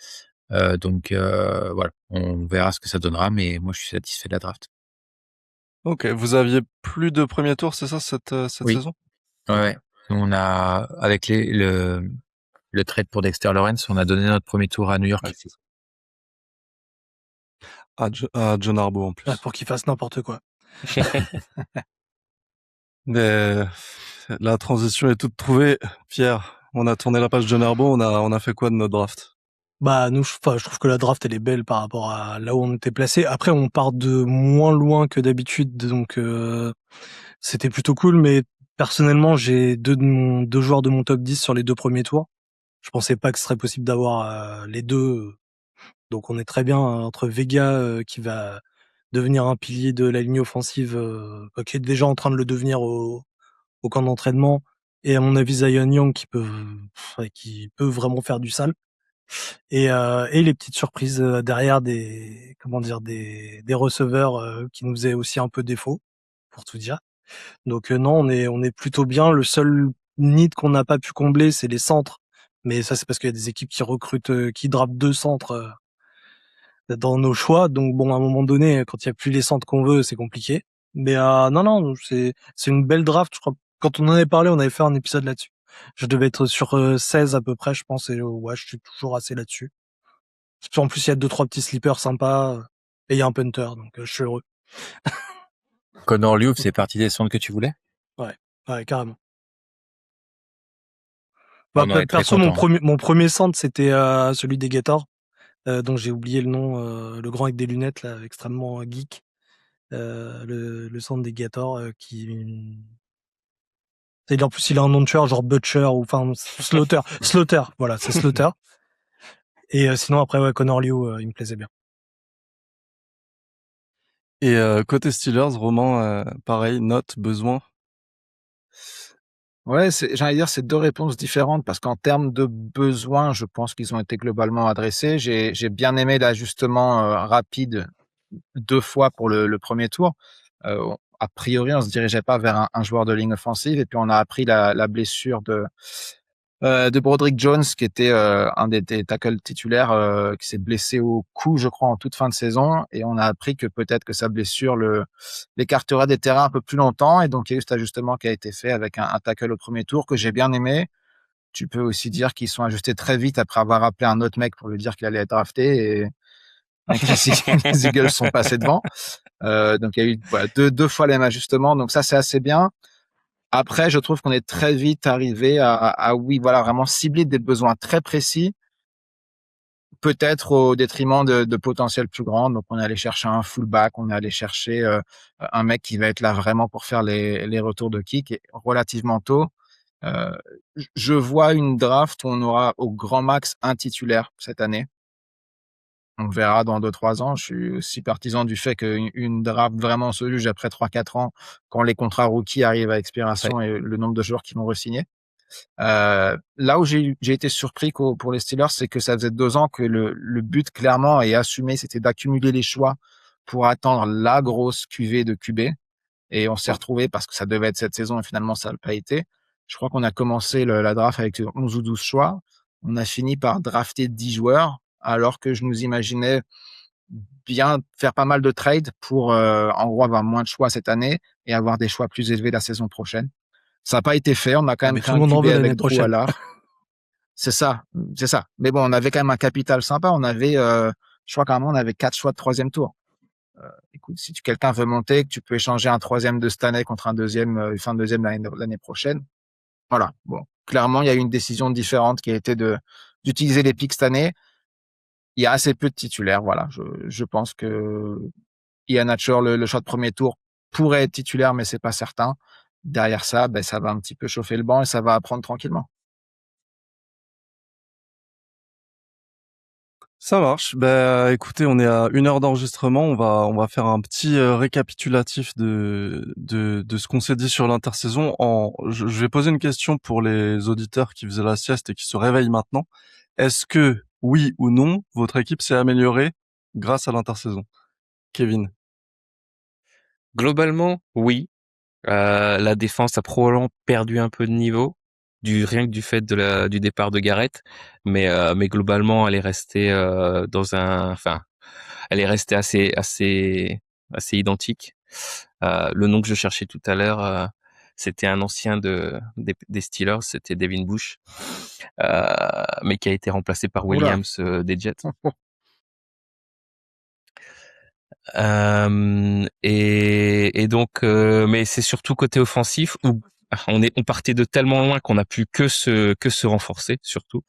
Voilà, on verra ce que ça donnera, mais moi je suis satisfait de la draft. Ok, vous aviez plus de premier tour, c'est ça, cette Oui. saison? Ouais. On a avec le trade pour Dexter Lawrence, on a donné notre premier tour à New York. Ouais, c'est ça. À John Harbaugh en plus. Ouais, pour qu'il fasse n'importe quoi. Mais la transition est toute trouvée. Pierre, on a tourné la page John Harbaugh, on a fait quoi de notre draft? Bah nous, je trouve que la draft elle est belle par rapport à là où on était placé. Après, on part de moins loin que d'habitude, donc c'était plutôt cool. Mais personnellement, j'ai deux joueurs de mon top 10 sur les 2 premiers tours. Je pensais pas que ce serait possible d'avoir les deux. Donc on est très bien entre Vega qui va devenir un pilier de la ligne offensive, qui est déjà en train de le devenir au camp d'entraînement, et à mon avis Zion Young qui peut vraiment faire du sale. Et les petites surprises derrière des receveurs qui nous faisaient aussi un peu défaut, pour tout dire. Donc non, on est plutôt bien. Le seul need qu'on n'a pas pu combler, c'est les centres. Mais ça, c'est parce qu'il y a des équipes qui recrutent, qui drapent 2 centres dans nos choix. Donc bon, à un moment donné, quand il y a plus les centres qu'on veut, c'est compliqué. Mais non, c'est une belle draft. Je crois quand on en avait parlé, on avait fait un épisode là-dessus. Je devais être sur 16 à peu près, je pense. Et ouais, je suis toujours assez là-dessus. En plus, il y a 2-3 petits sleepers sympas et il y a un punter, donc je suis heureux. Connor Liu, c'est partie des centres que tu voulais? Ouais, carrément. On en est très Perso, content. mon premier centre, c'était celui des Gators, dont j'ai oublié le nom, le grand avec des lunettes, là, extrêmement geek. Le centre des Gators en plus, il a un nom de tueur, genre Butcher, ou enfin, Slaughter. Slaughter, voilà, c'est Slaughter. Et sinon, après, ouais, Connor Liu, il me plaisait bien. Et côté Steelers, Romain, pareil, note, besoin. Ouais, j'allais dire, c'est 2 réponses différentes parce qu'en termes de besoins, je pense qu'ils ont été globalement adressés. J'ai bien aimé l'ajustement rapide 2 fois pour le premier tour. A priori, on se dirigeait pas vers un joueur de ligne offensive, et puis on a appris la blessure de Broderick Jones, qui était un des tackles titulaires, qui s'est blessé au cou, je crois, en toute fin de saison, et on a appris que peut-être que sa blessure l'écarterait des terrains un peu plus longtemps, et donc il y a eu cet ajustement qui a été fait avec un tackle au premier tour que j'ai bien aimé. Tu peux aussi dire qu'ils sont ajustés très vite après avoir appelé un autre mec pour lui dire qu'il allait être drafté, et les Eagles sont passés devant. Donc il y a eu voilà, deux fois les mêmes ajustements, donc ça c'est assez bien. Après, je trouve qu'on est très vite arrivé à oui, voilà, vraiment cibler des besoins très précis, peut-être au détriment de potentiels plus grands. Donc on est allé chercher un fullback, on est allé chercher un mec qui va être là vraiment pour faire les retours de kick, et relativement tôt. Euh, je vois une draft où on aura au grand max un titulaire cette année. On verra dans 2-3 ans. Je suis aussi partisan du fait qu'une draft vraiment se juge après 3-4 ans, quand les contrats rookies arrivent à expiration, Ouais. et le nombre de joueurs qui vont re-signer. Là où j'ai été surpris pour les Steelers, c'est que ça faisait 2 ans que le but clairement et assumé, c'était d'accumuler les choix pour attendre la grosse cuvée de QB. Et on s'est retrouvé parce que ça devait être cette saison et finalement ça n'a pas été. Je crois qu'on a commencé la draft avec 11 ou 12 choix. On a fini par drafter 10 joueurs, alors que je nous imaginais bien faire pas mal de trades pour en gros avoir moins de choix cette année et avoir des choix plus élevés la saison prochaine. Ça n'a pas été fait. On a quand même Mais pris tout le un monde en QB veut l'année avec Drew prochaine. Allard. C'est ça, c'est ça. Mais bon, on avait quand même un capital sympa. On avait, je crois qu'à un moment, on avait 4 choix de 3e tour. Écoute, si quelqu'un veut monter, que tu peux échanger un 3e de cette année contre un deuxième, fin de 2e l'année prochaine. Voilà. Bon, clairement, il y a eu une décision différente qui a été d'utiliser les picks cette année. Il y a assez peu de titulaires. Voilà. Je pense que Ian Hatcher, le choix de premier tour, pourrait être titulaire, mais c'est pas certain. Derrière ça, ben, ça va un petit peu chauffer le banc et ça va apprendre tranquillement. Ça marche. Bah, écoutez, on est à 1 heure d'enregistrement. On va faire un petit récapitulatif de ce qu'on s'est dit sur l'intersaison. Je vais poser une question pour les auditeurs qui faisaient la sieste et qui se réveillent maintenant. Est-ce que, oui ou non, votre équipe s'est améliorée grâce à l'intersaison? Kevin? Globalement, oui. La défense a probablement perdu un peu de niveau rien que du fait du départ de Garrett, mais globalement elle est restée elle est restée assez identique. Le nom que je cherchais tout à l'heure, c'était un ancien des Steelers, c'était Devin Bush, mais qui a été remplacé par Oula. Williams des Jets. Et donc, mais c'est surtout côté offensif où on partait de tellement loin qu'on n'a pu que se renforcer surtout.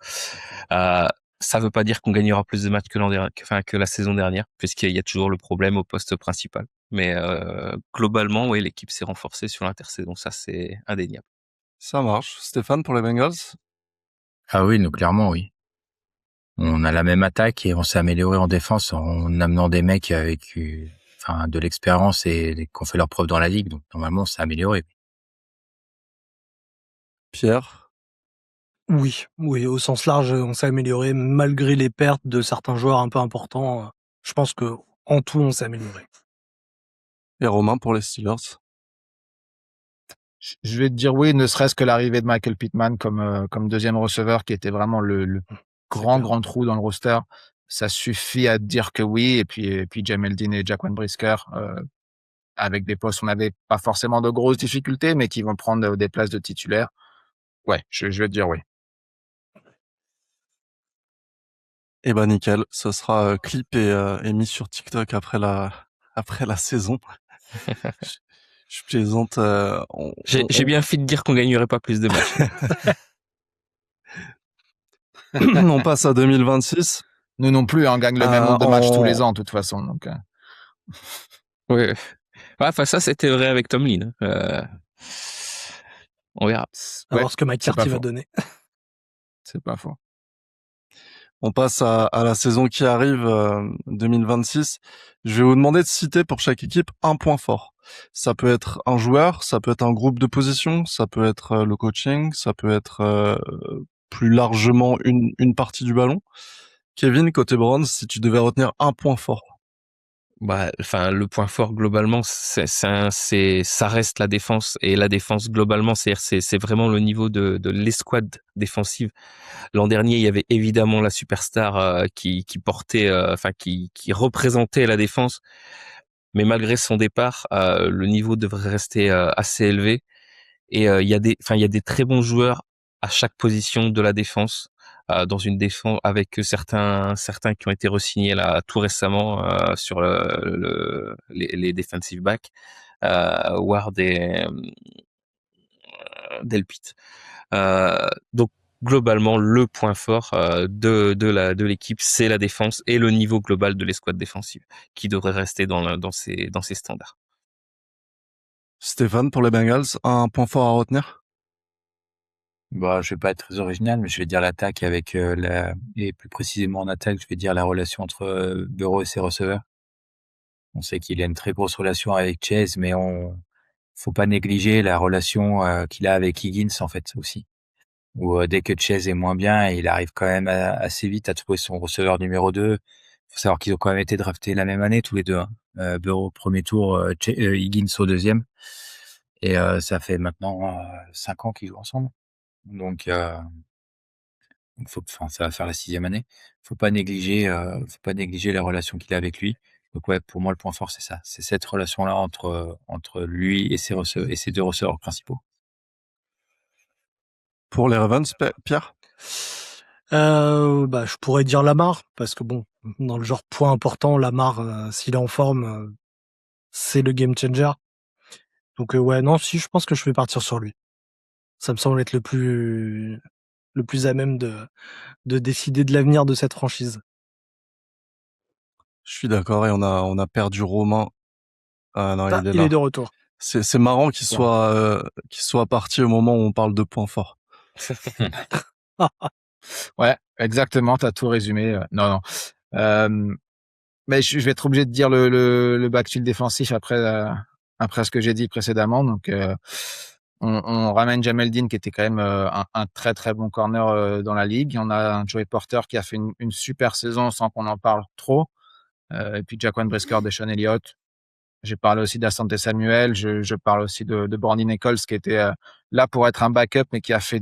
Ça veut pas dire qu'on gagnera plus de matchs que la saison dernière, puisqu'il y a toujours le problème au poste principal. Mais globalement, oui, l'équipe s'est renforcée sur l'intersaison, ça c'est indéniable. Ça marche. Stéphane, pour les Bengals? Ah oui, nous clairement oui. On a la même attaque et on s'est amélioré en défense en amenant des mecs avec de l'expérience et qui ont fait leur preuve dans la ligue. Donc normalement, on s'est amélioré. Pierre? Oui, au sens large, on s'est amélioré malgré les pertes de certains joueurs un peu importants. Je pense que en tout, on s'est amélioré. Et Romain pour les Steelers? Je vais te dire oui, ne serait-ce que l'arrivée de Michael Pittman comme deuxième receveur, qui était vraiment le grand trou dans le roster. Ça suffit à te dire que oui. Et puis Jamel Dean et Jaquan Brisker, avec des postes, on n'avait pas forcément de grosses difficultés, mais qui vont prendre des places de titulaires. Ouais, je vais te dire oui. Eh ben nickel, ce sera clip et mis sur TikTok après la saison. Je plaisante. J'ai bien fait de dire qu'on gagnerait pas plus de matchs. On passe à 2026. Nous non plus, on gagne le même nombre de matchs tous les ans, de toute façon. Donc, Oui. Enfin, ça, c'était vrai avec Tomlin. On verra. À voir ce que McCarthy va donner. C'est pas faux. On passe à la saison qui arrive, 2026. Je vais vous demander de citer pour chaque équipe un point fort. Ça peut être un joueur, ça peut être un groupe de position, ça peut être le coaching, ça peut être plus largement une partie du ballon. Kevin, côté Browns, si tu devais retenir un point fort. Le point fort globalement, ça reste la défense, et la défense globalement, c'est vraiment le niveau de l'escouade défensive. L'an dernier, il y avait évidemment la superstar qui portait, qui représentait la défense, mais malgré son départ, le niveau devrait rester assez élevé. Et il y a des très bons joueurs à chaque position de la défense. Dans une défense avec certains qui ont été re-signés là tout récemment sur les defensive backs, Ward et Delpit. Donc globalement, le point fort de l'équipe, c'est la défense et le niveau global de l'escouade défensive, qui devrait rester dans ses standards. Stéphane, pour les Bengals, un point fort à retenir? Je vais pas être très original, mais je vais dire l'attaque avec et plus précisément en attaque, je vais dire la relation entre Burrow et ses receveurs. On sait qu'il a une très grosse relation avec Chase, mais faut pas négliger la relation qu'il a avec Higgins en fait aussi. Où dès que Chase est moins bien, il arrive quand même assez vite à trouver son receveur numéro 2. Faut savoir qu'ils ont quand même été draftés la même année tous les deux. Burrow au premier tour, Higgins au deuxième. Et ça fait maintenant 5 ans qu'ils jouent ensemble. Donc ça va faire la 6e année. Faut pas négliger la relation qu'il a avec lui. Donc ouais, pour moi le point fort c'est ça, c'est cette relation-là entre lui et ses deux receveurs principaux. Pour les Ravens, Pierre? Je pourrais dire Lamar, parce que bon, dans le genre point important, Lamar, s'il est en forme, c'est le game changer. Donc je pense que je vais partir sur lui. Ça me semble être le plus à même de décider de l'avenir de cette franchise. Je suis d'accord, et on a perdu Romain. Ah non, il est Il là. est de retour. C'est marrant qu'il soit parti au moment où on parle de points forts. Ouais, exactement, t'as tout résumé. Non. Euh, mais je vais être obligé de dire le backfield défensif après ce que j'ai dit précédemment. Donc, on ramène Jamel Dean qui était quand même un très très bon corner dans la ligue. On a un Joey Porter qui a fait une super saison sans qu'on en parle trop. Et puis Jaquan Brisker, Deshaun Elliott. J'ai parlé aussi d'Asante Samuel. Je parle aussi de Brandon Nichols qui était là pour être un backup mais qui a fait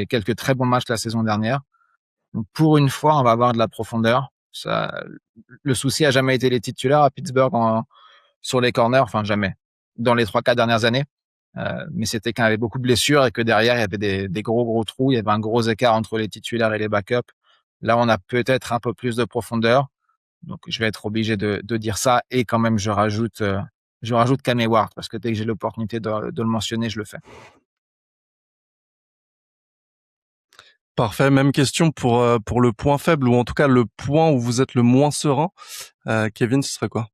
quelques très bons matchs la saison dernière. Donc pour une fois, on va avoir de la profondeur. Le souci a jamais été les titulaires à Pittsburgh sur les corners, enfin jamais, dans les 3-4 dernières années. Mais c'était qu'il y avait beaucoup de blessures et que derrière, il y avait des gros trous. Il y avait un gros écart entre les titulaires et les backups. Là, on a peut-être un peu plus de profondeur. Donc, je vais être obligé de dire ça. Et quand même, je rajoute Cam Hayward parce que dès que j'ai l'opportunité de le mentionner, je le fais. Parfait. Même question pour le point faible, ou en tout cas le point où vous êtes le moins serein. Kevin, ce serait quoi?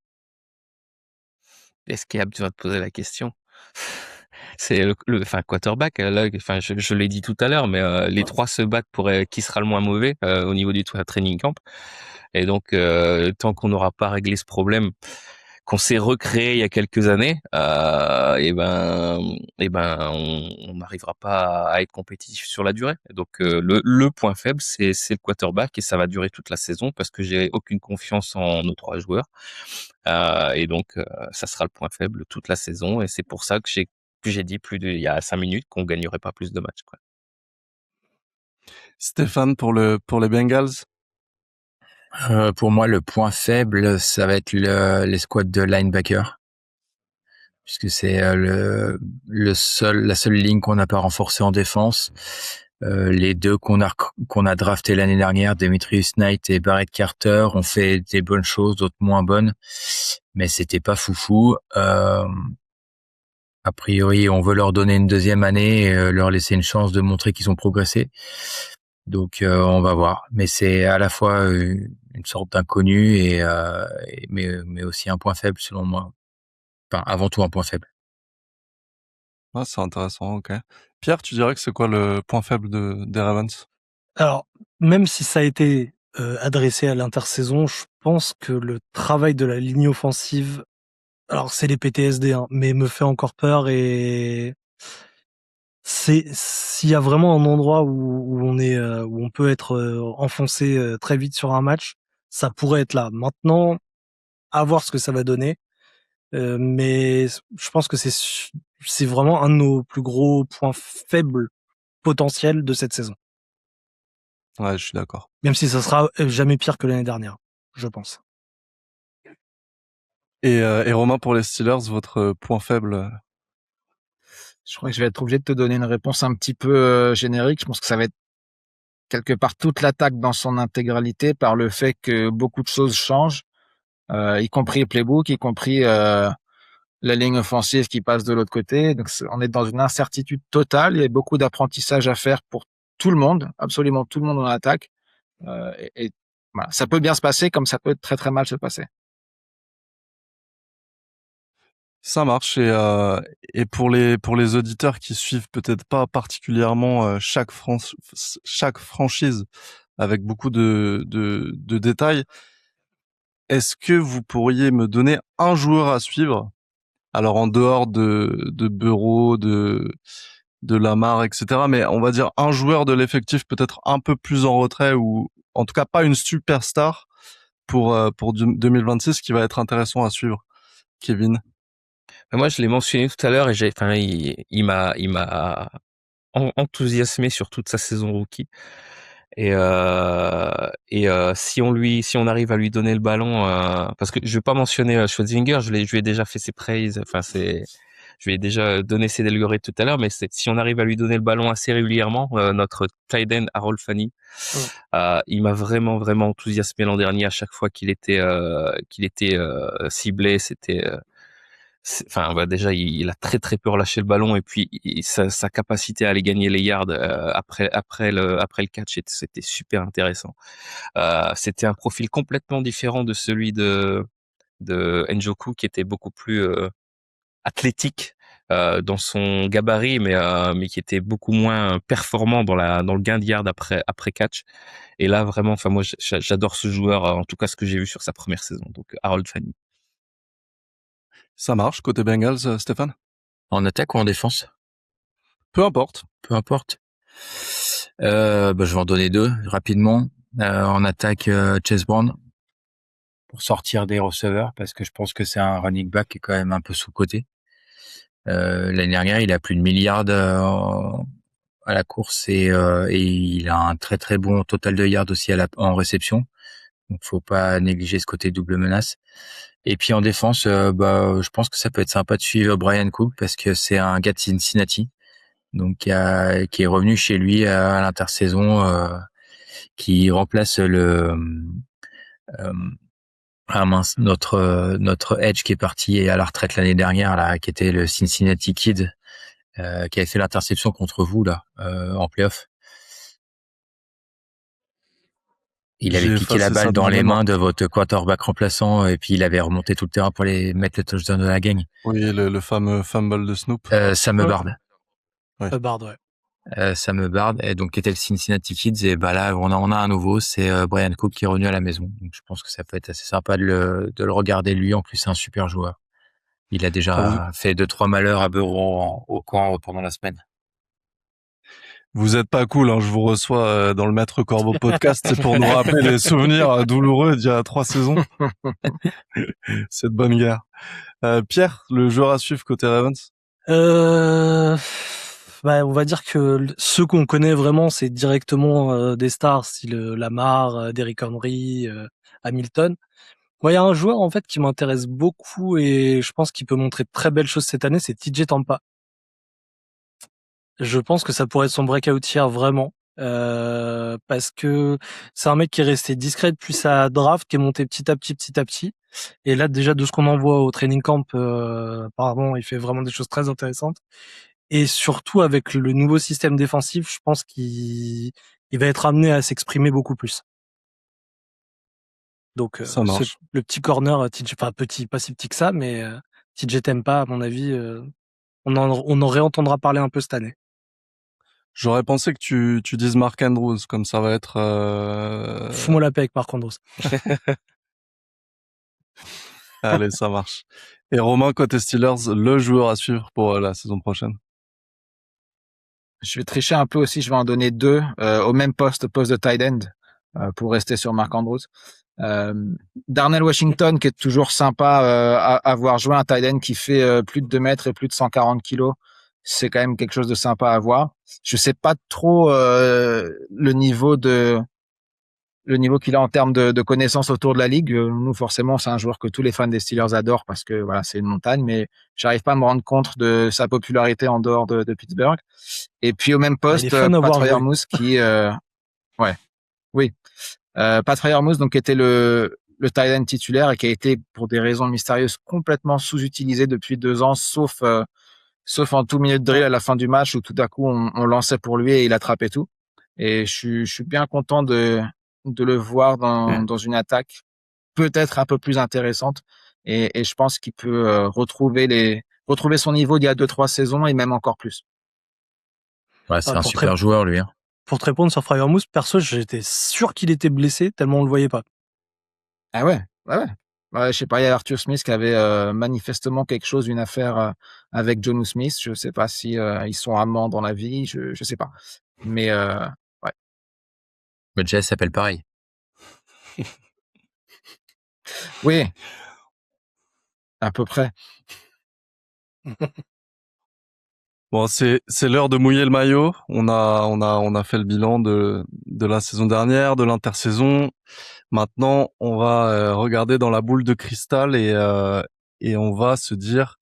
Est-ce qu'il y a besoin de poser la question? C'est enfin, quarterback, là, enfin, je l'ai dit tout à l'heure, mais les trois se battent pour qui sera le moins mauvais au niveau du training camp. Et donc, tant qu'on n'aura pas réglé ce problème qu'on s'est recréé il y a quelques années, et ben, on n'arrivera pas à être compétitif sur la durée. Donc, le point faible, c'est le quarterback et ça va durer toute la saison parce que j'ai aucune confiance en nos trois joueurs. Et donc, ça sera le point faible toute la saison et c'est pour ça que j'ai dit il y a 5 minutes qu'on gagnerait pas plus de matchs, quoi. Stéphane, pour les Bengals? Pour moi, le point faible, ça va être les squads de linebacker, puisque c'est la seule ligne qu'on n'a pas renforcée en défense. Les deux qu'on a drafté l'année dernière, Demetrius Knight et Barrett Carter, ont fait des bonnes choses, d'autres moins bonnes, mais c'était pas foufou. A priori, on veut leur donner une deuxième année et leur laisser une chance de montrer qu'ils ont progressé. Donc, on va voir. Mais c'est à la fois une sorte d'inconnu mais aussi un point faible selon moi. Enfin, avant tout un point faible. Ah, c'est intéressant, ok. Pierre, tu dirais que c'est quoi le point faible des Ravens? Alors, même si ça a été adressé à l'intersaison, je pense que le travail de la ligne offensive, alors c'est les PTSD, hein, mais me fait encore peur et c'est s'il y a vraiment un endroit où on peut être enfoncé très vite sur un match, ça pourrait être là. Maintenant, à voir ce que ça va donner. Mais je pense que c'est vraiment un de nos plus gros points faibles potentiels de cette saison. Ouais, je suis d'accord. Même si ça sera jamais pire que l'année dernière, je pense. Et Romain, pour les Steelers, votre point faible? Je crois que je vais être obligé de te donner une réponse un petit peu générique. Je pense que ça va être quelque part toute l'attaque dans son intégralité par le fait que beaucoup de choses changent, y compris le playbook, y compris la ligne offensive qui passe de l'autre côté. Donc, on est dans une incertitude totale. Il y a beaucoup d'apprentissage à faire pour tout le monde, absolument tout le monde en attaque. Et voilà, ça peut bien se passer comme ça peut très très mal se passer. Ça marche. Et pour les auditeurs qui suivent peut-être pas particulièrement chaque franchise avec beaucoup de détails, est-ce que vous pourriez me donner un joueur à suivre? Alors en dehors de Burrow, de Lamar, etc. Mais on va dire un joueur de l'effectif peut-être un peu plus en retrait, ou en tout cas pas une superstar pour 2026 qui va être intéressant à suivre. Kevin? Moi, je l'ai mentionné tout à l'heure et enfin, il m'a enthousiasmé sur toute sa saison rookie. Et si on arrive à lui donner le ballon, parce que je vais pas mentionner Schwarzenegger, je lui ai déjà fait ses praises, enfin je lui ai déjà donné ses algorithmes tout à l'heure, mais si on arrive à lui donner le ballon assez régulièrement, notre tight end Harold Fanny, il m'a vraiment vraiment enthousiasmé l'an dernier à chaque fois qu'il était ciblé, enfin, déjà, il a très très peu relâché le ballon et puis sa capacité à aller gagner les yards après le catch, c'était super intéressant. C'était un profil complètement différent de celui de Njoku qui était beaucoup plus athlétique. dans son gabarit, mais qui était beaucoup moins performant dans le gain de yard après catch. Et là, vraiment, enfin moi, j'adore ce joueur, en tout cas ce que j'ai vu sur sa première saison. Donc Harold Fanning. Ça marche côté Bengals, Stéphane? En attaque ou en défense? Peu importe. Peu importe. Je vais en donner 2 rapidement. En attaque, Chase Brown pour sortir des receveurs parce que je pense que c'est un running back qui est quand même un peu sous-coté. L'année dernière, il a plus de 1 000 yards à la course et il a un très très bon total de yards aussi en réception. Donc faut pas négliger ce côté double menace. Et puis en défense, je pense que ça peut être sympa de suivre Brian Cook parce que c'est un gars de Cincinnati, donc qui est revenu chez lui à l'intersaison, qui remplace notre edge qui est parti à la retraite l'année dernière là, qui était le Cincinnati Kid, qui avait fait l'interception contre vous là en playoff. Il avait J'ai piqué la effacé ça balle de dans ma les mémoire. mains de votre quarterback remplaçant et puis il avait remonté tout le terrain pour les mettre le touchdown de la gang. Oui, le fameux fumble de Snoop. Sam Ouais. Hubbard. Bard, ouais. Sam Hubbard, et donc qui était le Cincinnati Kids, et là on a un nouveau, c'est Brian Cook qui est revenu à la maison. Donc je pense que ça peut être assez sympa de le regarder lui. En plus c'est un super joueur. Il a Ah, déjà fait 2-3 malheurs à Bureau au camp pendant la semaine. vous êtes pas cool, hein, je vous reçois dans le Maître Corbeau podcast, c'est pour nous rappeler les souvenirs douloureux d'il y a 3 saisons. Cette bonne guerre. Pierre, le joueur à suivre côté Ravens? On va dire que ceux qu'on connaît vraiment, c'est directement des stars, style Lamar, Derrick Henry, Hamilton. Moi, il y a un joueur en fait qui m'intéresse beaucoup et je pense qu'il peut montrer de très belles choses cette année, c'est TJ Tampa. Je pense que ça pourrait être son breakout year vraiment, parce que c'est un mec qui est resté discret depuis sa draft, qui est monté petit à petit. Et là, déjà de ce qu'on en voit au training camp, apparemment, il fait vraiment des choses très intéressantes. Et surtout avec le nouveau système défensif, je pense qu'il va être amené à s'exprimer beaucoup plus. Donc Ça marche. le petit corner, TJ, enfin petit, pas si petit que ça, mais TJ Tampa, à mon avis, on en réentendra parler un peu cette année. J'aurais pensé que tu dises Mark Andrews, comme ça va être... Fous-moi la paix avec Marc Andrews. Allez, ça marche. Et Romain, côté Steelers, le joueur à suivre pour la saison prochaine? Je vais tricher un peu aussi, je vais en donner 2 au même poste de tight end pour rester sur Mark Andrews. Darnell Washington qui est toujours sympa à voir jouer, un tight end qui fait plus de 2 mètres et plus de 140 kilos. C'est quand même quelque chose de sympa à voir. Je sais pas trop le niveau qu'il a en termes de connaissances autour de la ligue. Nous, forcément, c'est un joueur que tous les fans des Steelers adorent parce que voilà, c'est une montagne, mais j'arrive pas à me rendre compte de sa popularité en dehors de Pittsburgh. Et puis au même Il est poste, fun à Pat voir jouer. Freiermuth qui, Pat Freiermuth donc était le tight end titulaire et qui a été pour des raisons mystérieuses complètement sous-utilisé depuis 2 ans, sauf en tout milieu de drill à la fin du match où tout à coup on lançait pour lui et il attrapait tout. Et je suis bien content de le voir dans une attaque peut-être un peu plus intéressante et je pense qu'il peut retrouver son niveau d'il y a 2-3 saisons et même encore plus. Ouais, c'est Ah, un super joueur lui. Pour te répondre sur Freiermuth, perso, j'étais sûr qu'il était blessé tellement on le voyait pas. Ah ouais. Ouais, je sais pas, il y a Arthur Smith qui avait manifestement une affaire avec Jonnu Smith. Je sais pas si ils sont amants dans la vie, je sais pas. Mais ouais. Le Jazz s'appelle pareil. Oui. À peu près. Bon, c'est l'heure de mouiller le maillot. On a fait le bilan de la saison dernière, de l'intersaison. Maintenant, on va regarder dans la boule de cristal et on va se dire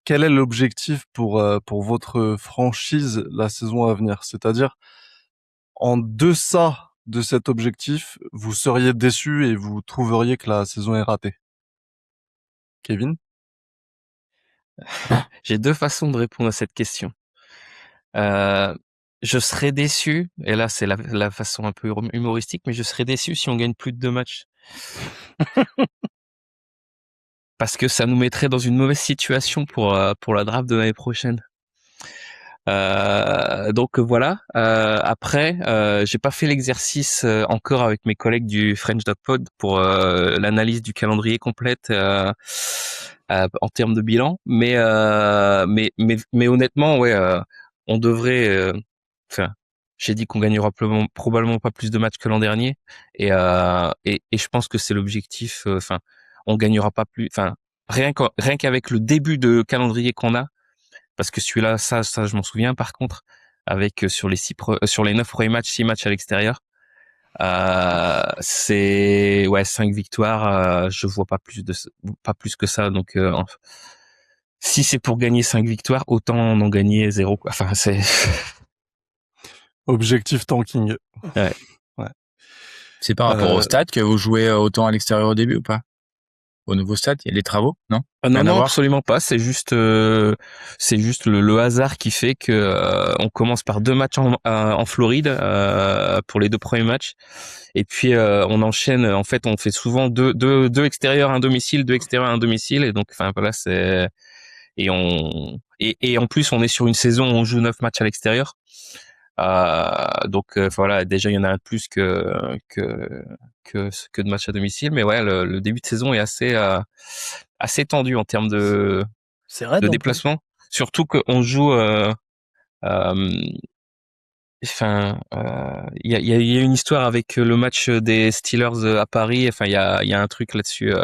quel est l'objectif pour votre franchise la saison à venir. C'est-à-dire, en deçà de cet objectif, vous seriez déçu et vous trouveriez que la saison est ratée. Kevin? J'ai 2 façons de répondre à cette question. Je serais déçu, et là c'est la façon un peu humoristique, mais je serais déçu si on gagne plus de 2 matchs. parce que ça nous mettrait dans une mauvaise situation pour la draft de l'année prochaine. Donc voilà. Après, j'ai pas fait l'exercice encore avec mes collègues du French.pod pour l'analyse du calendrier complète en termes de bilan, mais honnêtement, ouais, on devrait. Enfin, j'ai dit qu'on gagnera probablement pas plus de matchs que l'an dernier, et je pense que c'est l'objectif. Enfin, on gagnera pas plus. Enfin, rien qu'avec le début de calendrier qu'on a. Parce que celui-là, ça, je m'en souviens. Par contre, avec sur les 9 premiers matchs, 6 matchs à l'extérieur, c'est 5 victoires. Je vois pas plus que ça. Donc, si c'est pour gagner 5 victoires, autant en gagner 0. Quoi. Enfin, c'est Objectif tanking. Ouais. Ouais. C'est par rapport au stade que vous jouez autant à l'extérieur au début ou pas? Au nouveau stade, il y a des travaux, non? Non, absolument pas. C'est juste le hasard qui fait que on commence par 2 matchs en Floride pour les 2 premiers matchs, et puis on enchaîne. En fait, on fait souvent deux extérieurs, un domicile, 2 extérieurs, un domicile, et donc, enfin voilà, c'est et en plus on est sur une saison où on joue 9 matchs à l'extérieur. Donc voilà, déjà il y en a un de plus que de matchs à domicile, mais ouais, le début de saison est assez tendu en termes de déplacement, surtout qu'on joue enfin il y a une histoire avec le match des Steelers à Paris. Enfin il y a un truc là-dessus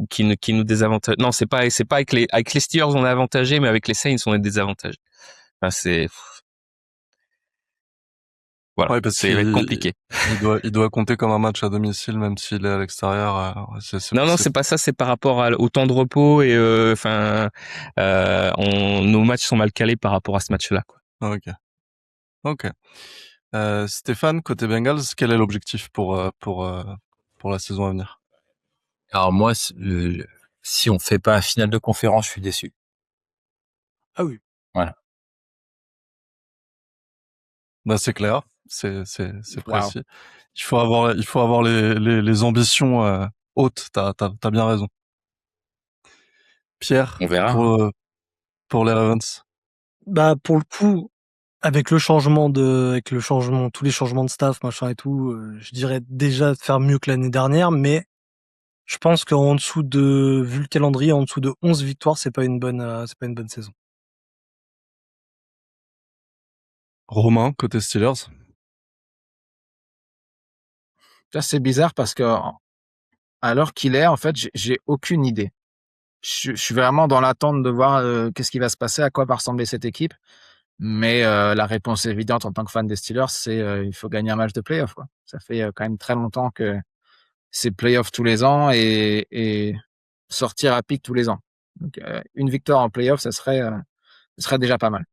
qui nous désavantage. Non, c'est pas avec les Steelers on est avantagé, mais avec les Saints on est désavantagé. Enfin c'est voilà, Ouais, parce ça va être compliqué. Il doit compter comme un match à domicile, même s'il est à l'extérieur. Non, c'est pas ça. C'est par rapport au temps de repos, et nos matchs sont mal calés par rapport à ce match-là, quoi. Ok. Stéphane, côté Bengals, quel est l'objectif pour la saison à venir? Alors moi, si on fait pas un finale de conférence, je suis déçu. Ah oui. Voilà. Bah c'est clair, c'est précis. Il faut avoir les ambitions hautes. T'as bien raison. Pierre, On verra. pour les Ravens. Bah pour le coup, avec tous les changements de staff, machin et tout, je dirais déjà de faire mieux que l'année dernière, mais je pense vu le calendrier, en dessous de 11 victoires, c'est pas une bonne saison. Romain, côté Steelers. Là, c'est bizarre parce que, à l'heure qu'il est, en fait, j'ai aucune idée. Je suis vraiment dans l'attente de voir qu'est-ce qui va se passer, à quoi va ressembler cette équipe. Mais la réponse évidente en tant que fan des Steelers, c'est il faut gagner un match de playoff, quoi. Ça fait quand même très longtemps que c'est playoff tous les ans et sortir à pic tous les ans. Donc une victoire en playoff, ce serait déjà pas mal.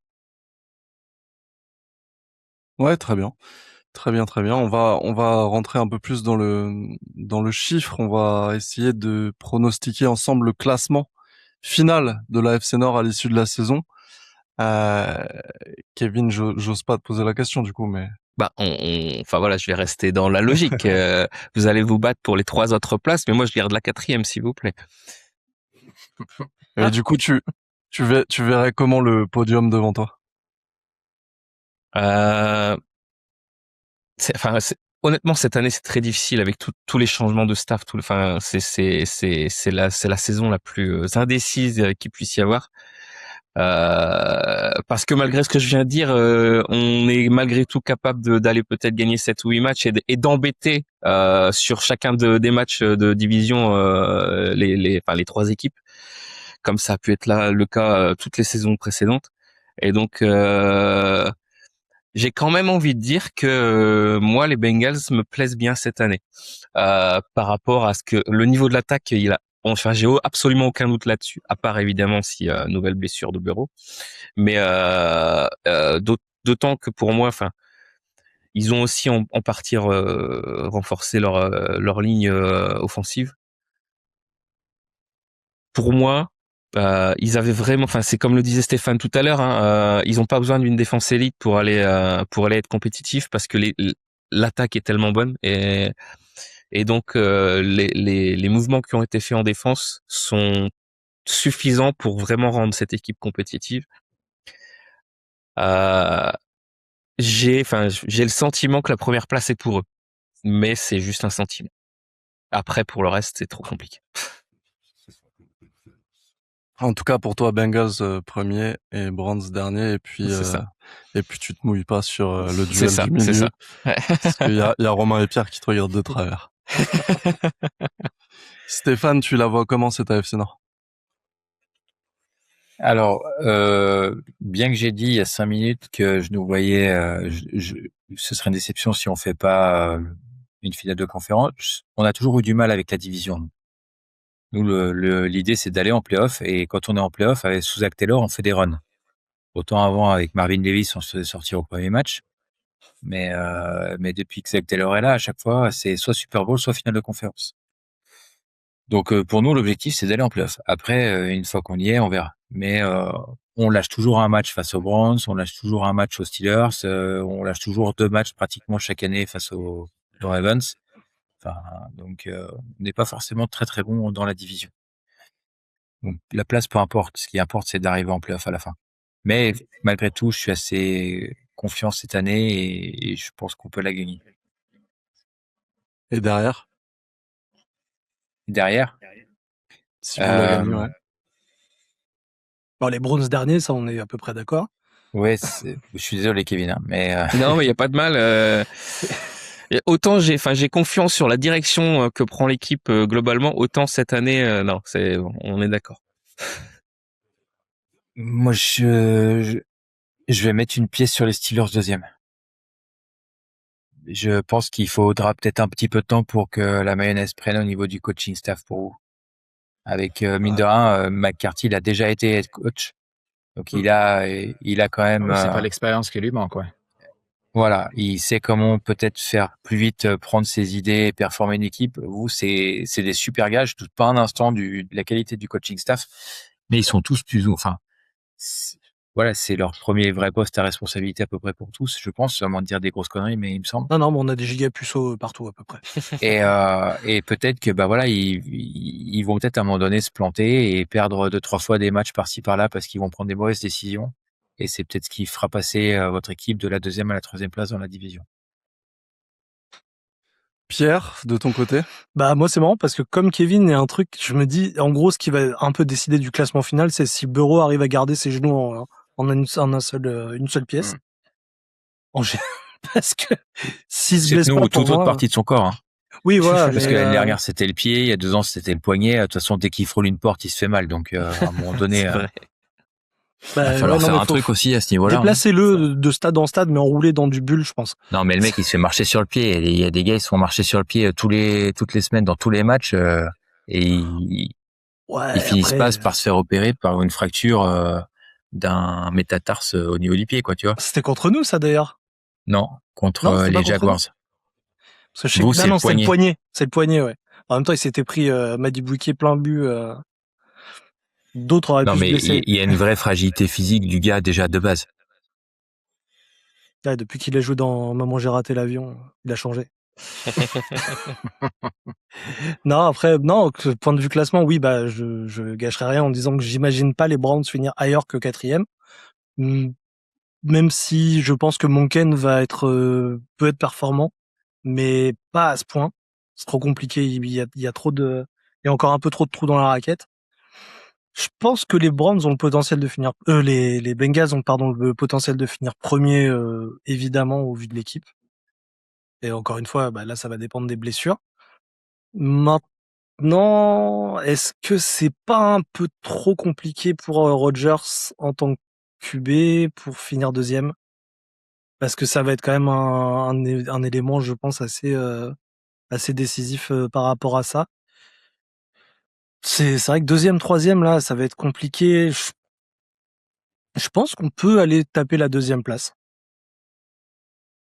Ouais, très bien. Très bien, très bien. On va rentrer un peu plus dans le chiffre. On va essayer de pronostiquer ensemble le classement final de la FC Nord à l'issue de la saison. Kevin, j'ose pas te poser la question du coup, mais Bah, enfin voilà, je vais rester dans la logique. Vous allez vous battre pour les 3 autres places, mais moi je garde la 4e, s'il vous plaît. et du coup tu verrais comment le podium devant toi? Honnêtement, cette année c'est très difficile avec tous les changements de staff. C'est la saison la plus indécise qu'il puisse y avoir. Parce que malgré ce que je viens de dire, on est malgré tout capable d'aller peut-être gagner 7 ou 8 matchs et d'embêter sur chacun des matchs de division les 3 équipes, comme ça a pu être le cas toutes les saisons précédentes. Et donc j'ai quand même envie de dire que moi les Bengals me plaisent bien cette année par rapport à ce que le niveau de l'attaque enfin, j'ai absolument aucun doute là-dessus, à part évidemment si nouvelle blessure de Burrow. Mais d'autant que pour moi, enfin, ils ont aussi en partie renforcé leur ligne offensive. Pour moi, ils avaient vraiment, enfin, c'est comme le disait Stéphane tout à l'heure, hein, ils ont pas besoin d'une défense élite pour aller être compétitifs parce que l'attaque est tellement bonne, et Et donc les mouvements qui ont été faits en défense sont suffisants pour vraiment rendre cette équipe compétitive. J'ai le sentiment que la première place est pour eux, mais c'est juste un sentiment. Après, pour le reste, c'est trop compliqué. En tout cas, pour toi, Bengals premier et Browns dernier, et puis C'est ça. et puis tu te mouilles pas sur le C'est duel ça, du c'est milieu, ça. parce qu'il y a Romain et Pierre qui te regardent de travers. Stéphane, tu la vois comment cette AFC Nord? Alors, bien que j'ai dit il y a 5 minutes que je nous voyais, ce serait une déception si on fait pas une finale de conférence, on a toujours eu du mal avec la division. Nous, l'idée, c'est d'aller en playoff, et quand on est en playoff, avec sous Zach Taylor, on fait des runs. Autant avant, avec Marvin Davis, on se faisait sortir au premier match. Mais depuis que Zach Taylor est là, à chaque fois, c'est soit Super Bowl, soit finale de conférence. Donc, pour nous, l'objectif, c'est d'aller en playoff. Après, une fois qu'on y est, on verra. Mais on lâche toujours un match face aux Browns, on lâche toujours un match aux Steelers, on lâche toujours 2 matchs pratiquement chaque année face aux Ravens. Enfin, donc, on n'est pas forcément très très bon dans la division. Donc, la place, peu importe. Ce qui importe, c'est d'arriver en playoff à la fin. Mais malgré tout, je suis assez confiant cette année, et je pense qu'on peut la gagner. Et derrière, Derrière, si vous la gagnez, ouais. Bon, les Browns derniers, ça, on est à peu près d'accord. ouais, je suis désolé, Kevin, hein, mais Non, mais il y a pas de mal. Et autant j'ai confiance sur la direction que prend l'équipe globalement, autant cette année, non, on est d'accord. moi, je vais mettre une pièce sur les Steelers deuxième. Je pense qu'il faudra peut-être un petit peu de temps pour que la mayonnaise prenne au niveau du coaching staff pour vous. Avec mine de rien, McCarthy, il a déjà été head coach, donc il a quand même. C'est pas l'expérience qui lui manque, ouais. Voilà, il sait comment peut-être faire plus vite, prendre ses idées et performer une équipe. Vous, c'est des super gars. Je doute pas un instant de la qualité du coaching staff, mais ils sont tous plus, enfin, voilà, c'est leur premier vrai poste à responsabilité à peu près pour tous, je pense, à moins de dire des grosses conneries, mais il me semble. Non, mais on a des gigapuceaux partout à peu près. Et peut-être que voilà, ils vont peut-être à un moment donné se planter et perdre 2-3 fois des matchs par-ci par-là parce qu'ils vont prendre des mauvaises décisions. Et c'est peut-être ce qui fera passer votre équipe de la 2e à la 3e place dans la division. Pierre, de ton côté? Bah, moi, c'est marrant parce que comme Kevin, il y a un truc, je me dis, en gros, ce qui va un peu décider du classement final, c'est si Burrow arrive à garder ses genoux en une seule pièce. Parce que s'il se blesse pas, ou toute autre partie de son corps, hein. Oui, voilà. Parce que l'année dernière, c'était le pied, il y a 2 ans, c'était le poignet. De toute façon, dès qu'il frôle une porte, il se fait mal. Donc, à un moment donné, il va falloir faire un truc aussi à ce niveau-là. Déplacez-le de stade en stade, mais enroulé dans du bulle, je pense. Non, mais le mec, il se fait marcher sur le pied. Il y a des gars, ils se font marcher sur le pied toutes les semaines dans tous les matchs, et ils finissent pas par se faire opérer par une fracture d'un métatarse au niveau du pied, quoi, tu vois. C'était contre nous, ça, d'ailleurs? Non, contre les Jaguars. Parce que je sais que c'est le poignet. C'est le poignet, ouais. En même temps, il s'était pris Madi Bouquet plein but. D'autres auraient pu se blesser. Non, mais il y a une vraie fragilité physique du gars déjà de base. Ouais, depuis qu'il a joué dans Maman j'ai raté l'avion, il a changé. Non, après, non, point de vue classement, oui, bah, je gâcherai rien en disant que j'imagine pas les Browns finir ailleurs que 4e. Même si je pense que Monken peut être performant, mais pas à ce point. C'est trop compliqué. Il y a encore un peu trop de trous dans la raquette. Je pense que les Browns ont le potentiel de finir, les Bengals ont, le potentiel de finir premier, évidemment, au vu de l'équipe. Et encore une fois, bah, là, ça va dépendre des blessures. Maintenant, est-ce que c'est pas un peu trop compliqué pour Rodgers en tant que QB pour finir deuxième? Parce que ça va être quand même un élément, je pense, assez décisif par rapport à ça. C'est vrai que deuxième, troisième, là, ça va être compliqué. Je pense qu'on peut aller taper la 2e place.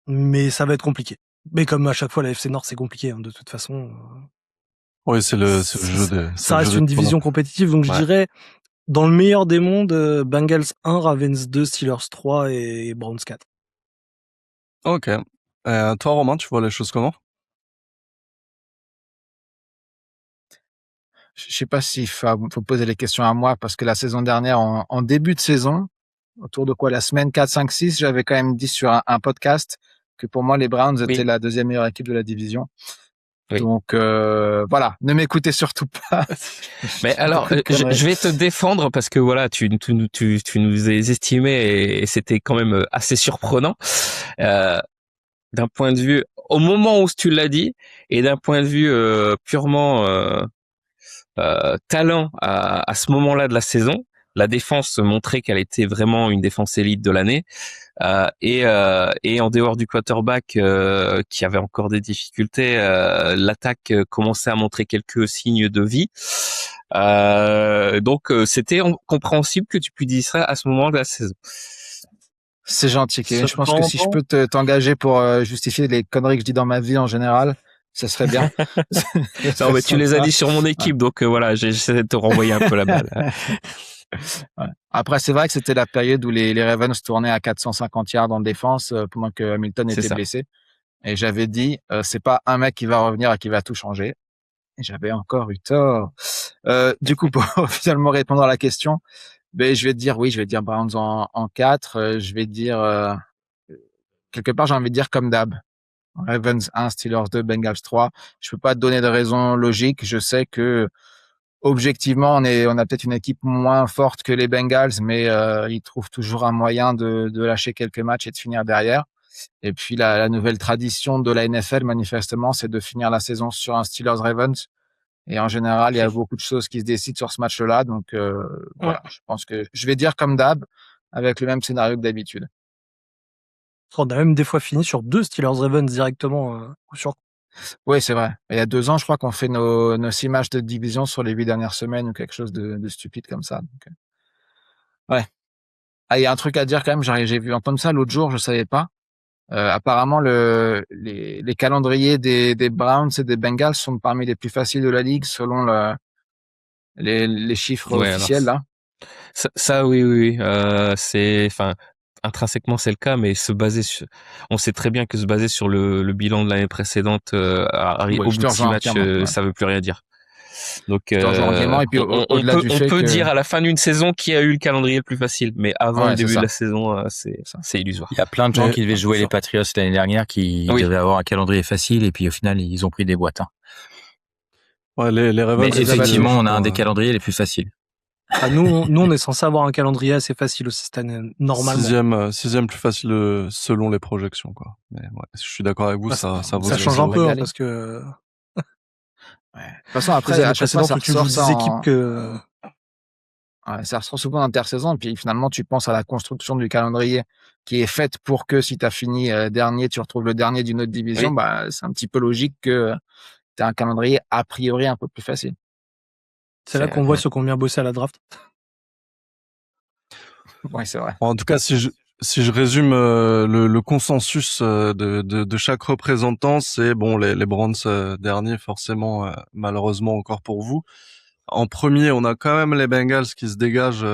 Mais ça va être compliqué. Mais comme à chaque fois, la FC Nord, c'est compliqué, hein, de toute façon. Oui, c'est le jeu des... Ça reste une division compétitive, donc je dirais, dans le meilleur des mondes, Bengals 1, Ravens 2, Steelers 3 et Browns 4. Ok. Toi, Romain, tu vois les choses comment? je sais pas s'il faut poser les questions à moi parce que la saison dernière, en début de saison, autour de quoi, la semaine 4, 5, 6, j'avais quand même dit sur un podcast que pour moi, les Browns étaient Oui, la deuxième meilleure équipe de la division. oui. Donc voilà, ne m'écoutez surtout pas. Mais Je dis alors, beaucoup de conneries. je vais te défendre parce que voilà, tu nous as estimé et c'était quand même assez surprenant d'un point de vue au moment où tu l'as dit et d'un point de vue purement talent à ce moment-là de la saison. La défense montrait qu'elle était vraiment une défense élite de l'année. Et en dehors du quarterback qui avait encore des difficultés, l'attaque commençait à montrer quelques signes de vie. Donc c'était compréhensible que tu puisses dire ça à ce moment de la saison. C'est gentil, Kevin. Je pense que si je peux t'engager pour justifier les conneries que je dis dans ma vie en général, ça serait bien. Non, mais tu les as dit sur mon équipe, donc voilà, j'essaie de te renvoyer un peu la balle. Ouais. Après, c'est vrai que c'était la période où les Ravens tournaient à 450 yards en défense pendant que Hamilton C'est était ça. blessé. Et j'avais dit, c'est pas un mec qui va revenir et qui va tout changer. Et j'avais encore eu tort. Du coup, pour finalement répondre à la question, ben, je vais te dire oui, je vais dire Browns en 4. Je vais dire quelque part, j'ai envie de dire comme d'hab. Ravens 1, Steelers 2, Bengals 3. Je peux pas te donner de raison logique. Je sais que objectivement, on a peut-être une équipe moins forte que les Bengals, mais ils trouvent toujours un moyen de lâcher quelques matchs et de finir derrière. Et puis la nouvelle tradition de la NFL, manifestement, c'est de finir la saison sur un Steelers-Ravens. Et en général, il y a beaucoup de choses qui se décident sur ce match-là. Donc voilà, je pense que je vais dire comme d'hab, avec le même scénario que d'habitude. On a même des fois fini sur 2 Steelers-Ravens directement, coup sur coup. Oui, c'est vrai. Il y a 2 ans, je crois qu'on fait nos 6 matchs de division sur les 8 dernières semaines ou quelque chose de stupide comme ça. Donc, ouais. Ah, il y a un truc à dire quand même. J'ai vu entendre ça l'autre jour, je savais pas. Apparemment, les calendriers des Browns et des Bengals sont parmi les plus faciles de la ligue selon les chiffres Ouais, alors officiels là. ça oui. C'est, enfin, intrinsèquement c'est le cas, mais on sait très bien que se baser sur le bilan de l'année précédente Ouais, au bout je te de 6 rejoins matchs, entièrement. Ouais. ça veut plus rien dire. Donc Je te rejoins entièrement. Et puis au-delà du on fait peut que dire à la fin d'une saison qui a eu le calendrier le plus facile, mais avant ouais, le c'est début de ça. la saison, Ça. c'est illusoire. Il y a plein de gens Mais- qui devaient jouer les Patriots l'année dernière qui Oui. devaient avoir un calendrier facile et puis au final ils ont pris des boîtes. Hein. Ouais, les Ravens. Mais les effectivement, je on a un crois, des calendriers les plus faciles. Ah, nous, on est censé avoir un calendrier assez facile aussi cette année, normalement. sixième plus facile selon les projections, quoi. Mais ouais, je suis d'accord avec vous, Bah, ça vaut ça ce que change ça un vaut. peu, hein, régaler. parce que Ouais. De toute façon, après, après, à les chaque fois, précédentes ça où tu joues ressort des équipes que... ouais, ça ressort souvent d'intersaison. Et puis finalement, tu penses à la construction du calendrier qui est faite pour que si tu as fini dernier, tu retrouves le dernier d'une autre division. Oui. Bah, c'est un petit peu logique que tu as un calendrier a priori un peu plus facile. C'est là qu'on voit ceux qui ont bien bossé à la draft. Oui, c'est vrai. En tout cas, si je résume le consensus de chaque représentant, c'est bon, les Browns derniers, forcément, malheureusement encore pour vous. En premier, on a quand même les Bengals qui se dégagent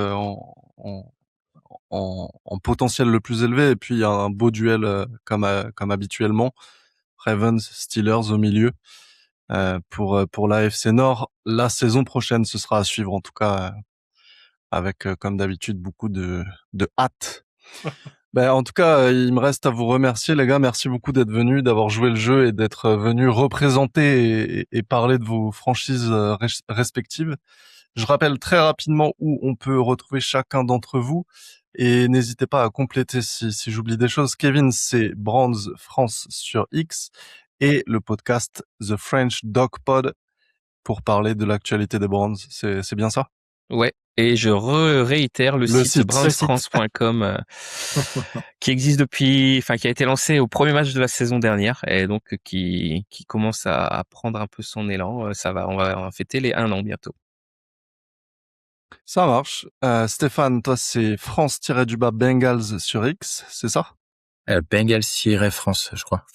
en potentiel le plus élevé, et puis il y a un beau duel comme habituellement, Ravens Steelers au milieu pour l'AFC Nord. La saison prochaine, ce sera à suivre en tout cas avec comme d'habitude beaucoup de hâte. Ben, en tout cas, il me reste à vous remercier, les gars. Merci beaucoup d'être venus, d'avoir joué le jeu et d'être venus représenter et parler de vos franchises respectives. Je rappelle très rapidement où on peut retrouver chacun d'entre vous. Et n'hésitez pas à compléter si j'oublie des choses. Kevin, c'est Brands France sur X et le podcast The French Dog Pod pour parler de l'actualité des Brands. C'est bien ça? Ouais. Et je réitère le site brownsfrance.com qui existe qui a été lancé au premier match de la saison dernière et donc qui commence à prendre un peu son élan. On va fêter les 1 an bientôt. Ça marche. Stéphane, toi, c'est France-Bengals sur X, c'est ça? Bengals-France, je crois.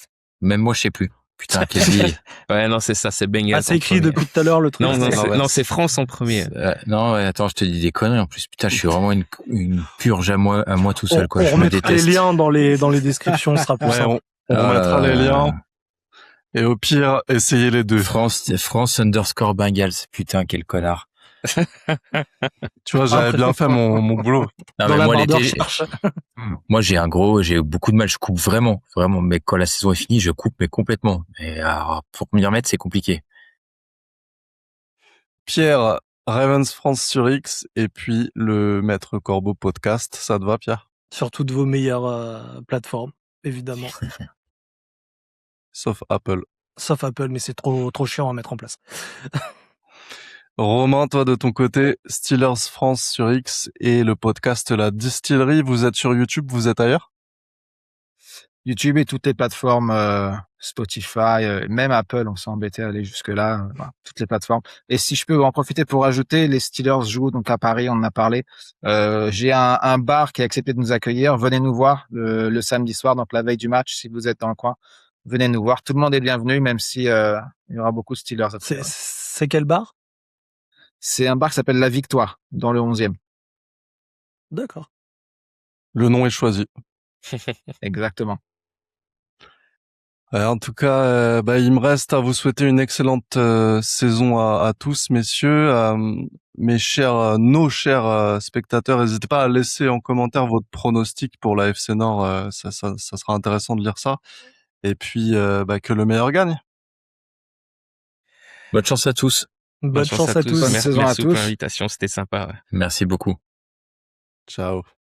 Même moi, je sais plus. Putain, quelle vie. Ouais, non, c'est ça, c'est Bengals. Ah, c'est écrit depuis tout à l'heure, le truc. Non, c'est France en premier. Non, attends, je te dis des conneries en plus. Putain, je suis vraiment une purge à moi tout seul, quoi. On Je me remettra les déteste. liens dans les descriptions, ce sera plus simple. On remettra les liens. Et au pire, essayez les deux. France underscore Bengals. Putain, quel connard. Tu vois, j'avais bien fait mon boulot. Non, Dans mais la moi, barre de l'été, recherche. moi, j'ai beaucoup de mal. Je coupe vraiment. Mais quand la saison est finie, je coupe, mais complètement. Et alors, pour m'y remettre, c'est compliqué. Pierre, Ravens France sur X et puis le Maître Corbeau podcast. Ça te va, Pierre? Sur toutes vos meilleures plateformes, évidemment. Sauf Apple. Sauf Apple, mais c'est trop chiant à mettre en place. Romain, toi de ton côté, Steelers France sur X et le podcast La Distillerie. Vous êtes sur YouTube, vous êtes ailleurs? YouTube et toutes les plateformes, Spotify, même Apple, on s'est embêté à aller jusque-là, voilà, toutes les plateformes. Et si je peux en profiter pour ajouter, les Steelers jouent donc à Paris, on en a parlé. J'ai un bar qui a accepté de nous accueillir. Venez nous voir le samedi soir, donc la veille du match, si vous êtes dans le coin. Venez nous voir. Tout le monde est bienvenu, même si il y aura beaucoup de Steelers. C'est quel bar? C'est un bar qui s'appelle La Victoire, dans le 11e. D'accord. Le nom est choisi. Exactement. En tout cas, il me reste à vous souhaiter une excellente saison à tous, messieurs. Nos chers spectateurs, n'hésitez pas à laisser en commentaire votre pronostic pour la FC Nord. Ça sera intéressant de lire ça. Et puis, que le meilleur gagne. Bonne chance à tous. Bonne chance à tous. Bonne saison à Merci pour tous. l'invitation, c'était sympa. Ouais. Merci beaucoup. Ciao.